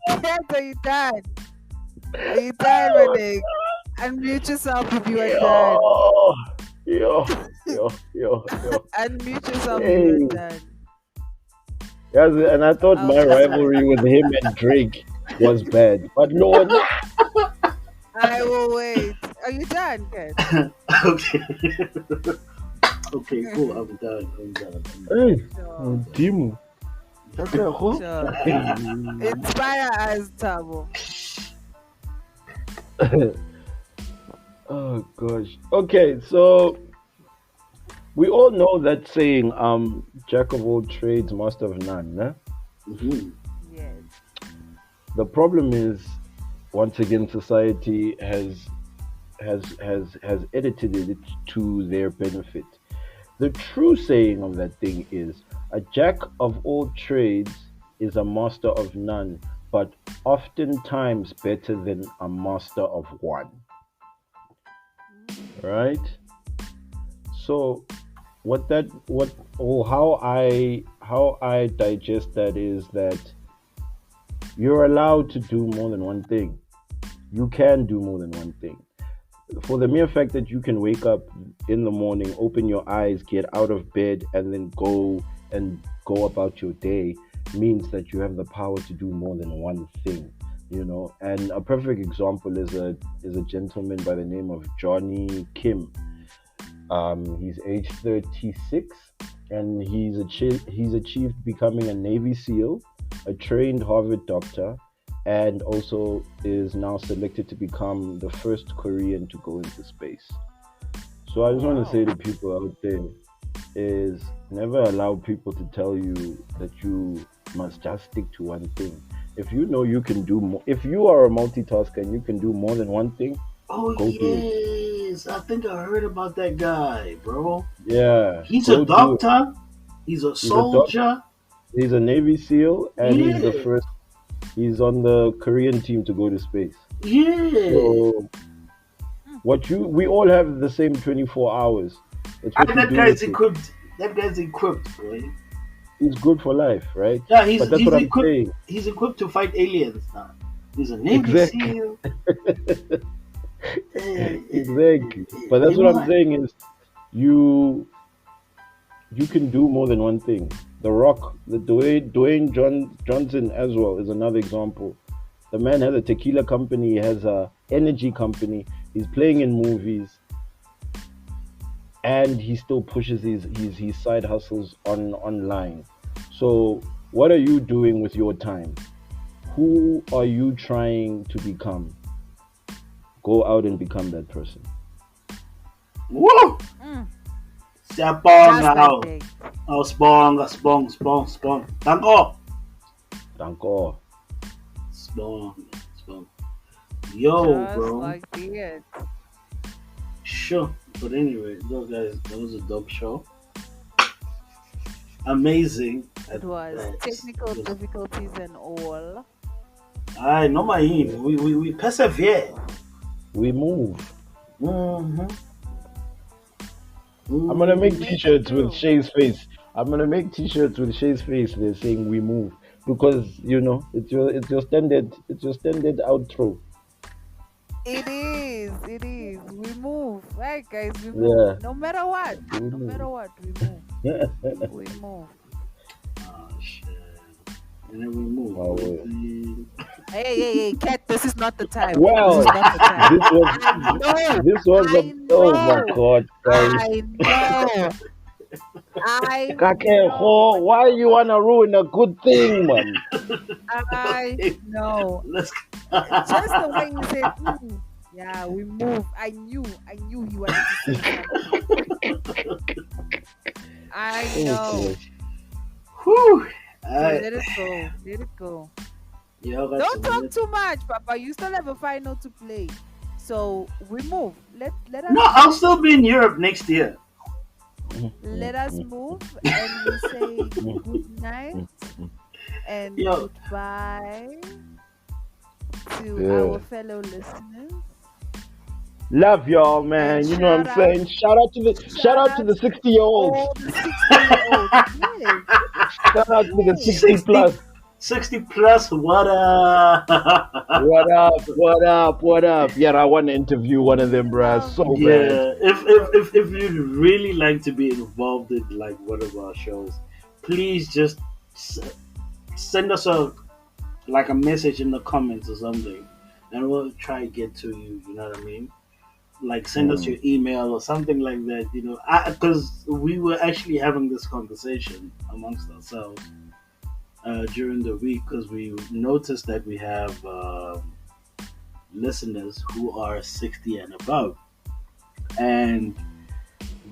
Cat, are you done? Are you done, my nigga? Unmute yourself if you are done. Yo, yo. Unmute yourself if Hey. you're done. Yes, and I thought my rivalry with him and Drake was bad. But Lord, I will wait. Are you done, Cat? okay. Okay, cool. I'm done. hey, Sure. Timu. Sure. Inspire us, Thabo. Oh gosh. Okay, so we all know that saying, jack of all trades, master of none, né? Mm-hmm. Yes. The problem is, once again, society has edited it to their benefit. The true saying of that thing is, a jack of all trades is a master of none, but oftentimes better than a master of one. Right? So how I digest that is that you're allowed to do more than one thing. You can do more than one thing. For the mere fact that you can wake up in the morning, open your eyes, get out of bed, and then go about your day means that you have the power to do more than one thing. And a perfect example is a gentleman by the name of Johnny Kim. He's age 36, and he's achieved becoming a Navy SEAL, a trained Harvard doctor, and also is now selected to become the first Korean to go into space. So I just want to say to people out there is never allow people to tell you that you must just stick to one thing. If you know you can do more, if you are a multitasker and you can do more than one thing, Oh go do it. yes, I think I heard about that guy, bro. Yeah, He's go a do it. doctor. He's a He's a doctor. soldier. He's a Navy SEAL, and he's the Yeah. first. He's on the Korean team to go to space. Yeah. So we all have the same 24 hours. It's what And we that do guy's with it. equipped. That guy's equipped, boy. He's good for life, right? Yeah, But that's what I'm equipped. saying. He's equipped to fight aliens now. He's a Navy Exactly. SEAL. Exactly. But that's what I'm saying is you can do more than one thing. The Rock, the Dwayne Johnson as well is another example. The man has a tequila company, he has a energy company, he's playing in movies, and he still pushes his side hustles online. So what are you doing with your time? Who are you trying to become? Go out and become that person. Woo! Mm. Siyabonga Just hawu. like that. Oh, sibonga. Danko. Danko. Sibonga. Yo, Just bro. like that. Sure. But anyway, those guys, that was a dope show. Amazing. It was technical difficulties and all. I know my him. We persevere. We move. Mm-hmm. I'm gonna make Make it t-shirts through. with Shay's face. I'm gonna make t-shirts with Shay's face. They're saying we move because it's your standard outro. It is. We move. Right, guys, we move. Yeah. No matter what. We No move. matter what, we move. We move. Oh shit. And then we move. Oh, yeah. Hey, Cat, this is not the time. Well, This is not the time. this was oh my god, guys. I know. I Kakeho, why you wanna ruin a good thing, man? know. Let's Just the way you said, yeah, we move. I knew he wanted to say something. I know. Okay. Whew. So let it go. Yeah, Don't talk too much, Papa. You still have a final to play. So we move. Let us No, I'll still be in Europe next year. let us move and we say good night and Yo. goodbye to Yeah. our fellow listeners. Love y'all, man. And You know what I'm saying? Shout out to the 60-year-olds. All the 60-year-olds. Yes. Shout out to the 60 plus. 60 plus, what up? What up? Yeah, I want to interview one of them, bruh. So bad. Yeah, if you'd really like to be involved in like one of our shows, please just send us a message in the comments or something, and we'll try to get to you. You know what I mean? Like send us your email or something like that. You know, because we were actually having this conversation amongst ourselves during the week because we noticed that we have listeners who are 60 and above, and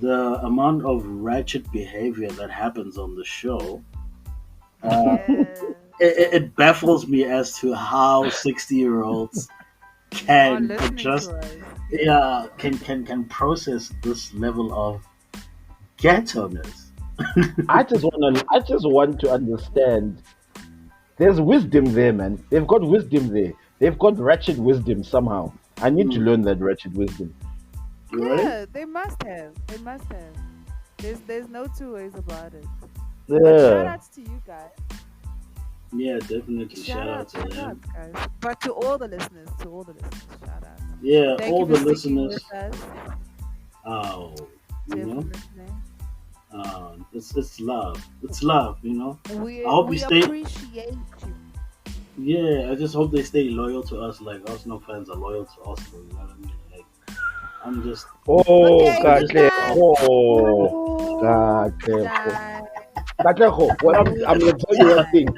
the amount of ratchet behavior that happens on the show, Yes. it baffles me as to how 60-year-olds Are can listening just to us. can process this level of ghetto-ness. I just want to understand. There's wisdom there, man. They've got wisdom there. They've got ratchet wisdom somehow. I need to learn that ratchet wisdom. Right? Yeah, they must have. There's no two ways about it. But shout Yeah. outs to you guys. Yeah, definitely. Shout out to shout them. outs, guys. But to all the listeners, shout out. Yeah, Thank all you the for sticking listeners. with us. Oh, you Definitely. know, it's love. It's love, you know. We I hope you stay. appreciate you. Yeah, I just hope they stay loyal to us, like Arsenal fans are loyal to Arsenal. You know what I mean? Like, I'm just. Oh, Okay, Kakeho. Good Kakeho. night. Kakeho, I'm gonna tell you one thing.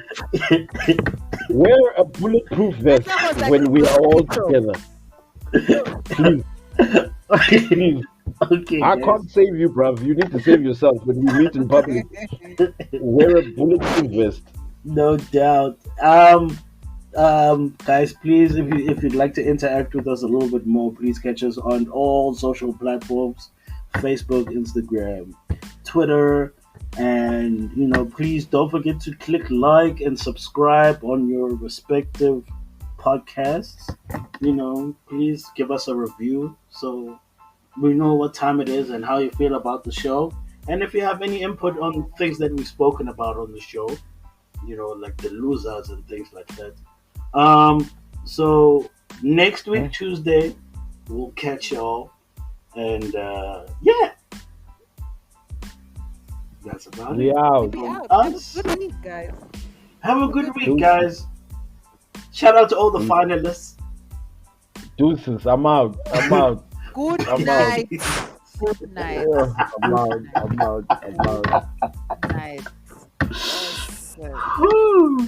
Wear a bulletproof vest That was like when a we are all mosquito. together. Please. Okay, I guys. can't save you, bruv. You need to save yourself when we meet in public. Wear a bulletproof vest. No doubt. Guys, please, if you'd like to interact with us a little bit more, please catch us on all social platforms: Facebook, Instagram, Twitter, And please don't forget to click like and subscribe on your respective podcasts. Please give us a review so we know what time it is and how you feel about the show. And if you have any input on things that we've spoken about on the show, like the losers and things like that. So next week, Tuesday, we'll catch y'all. And yeah, that's about We it. out. Be From out. us. Have a good week, guys. Have a good week, Deuces. guys. Shout out to all the finalists. Deuces. I'm out. I'm out. Good I'm out. night. Good night. Yeah, I'm out. I'm out. I'm out. Night. Yes, sir. Woo.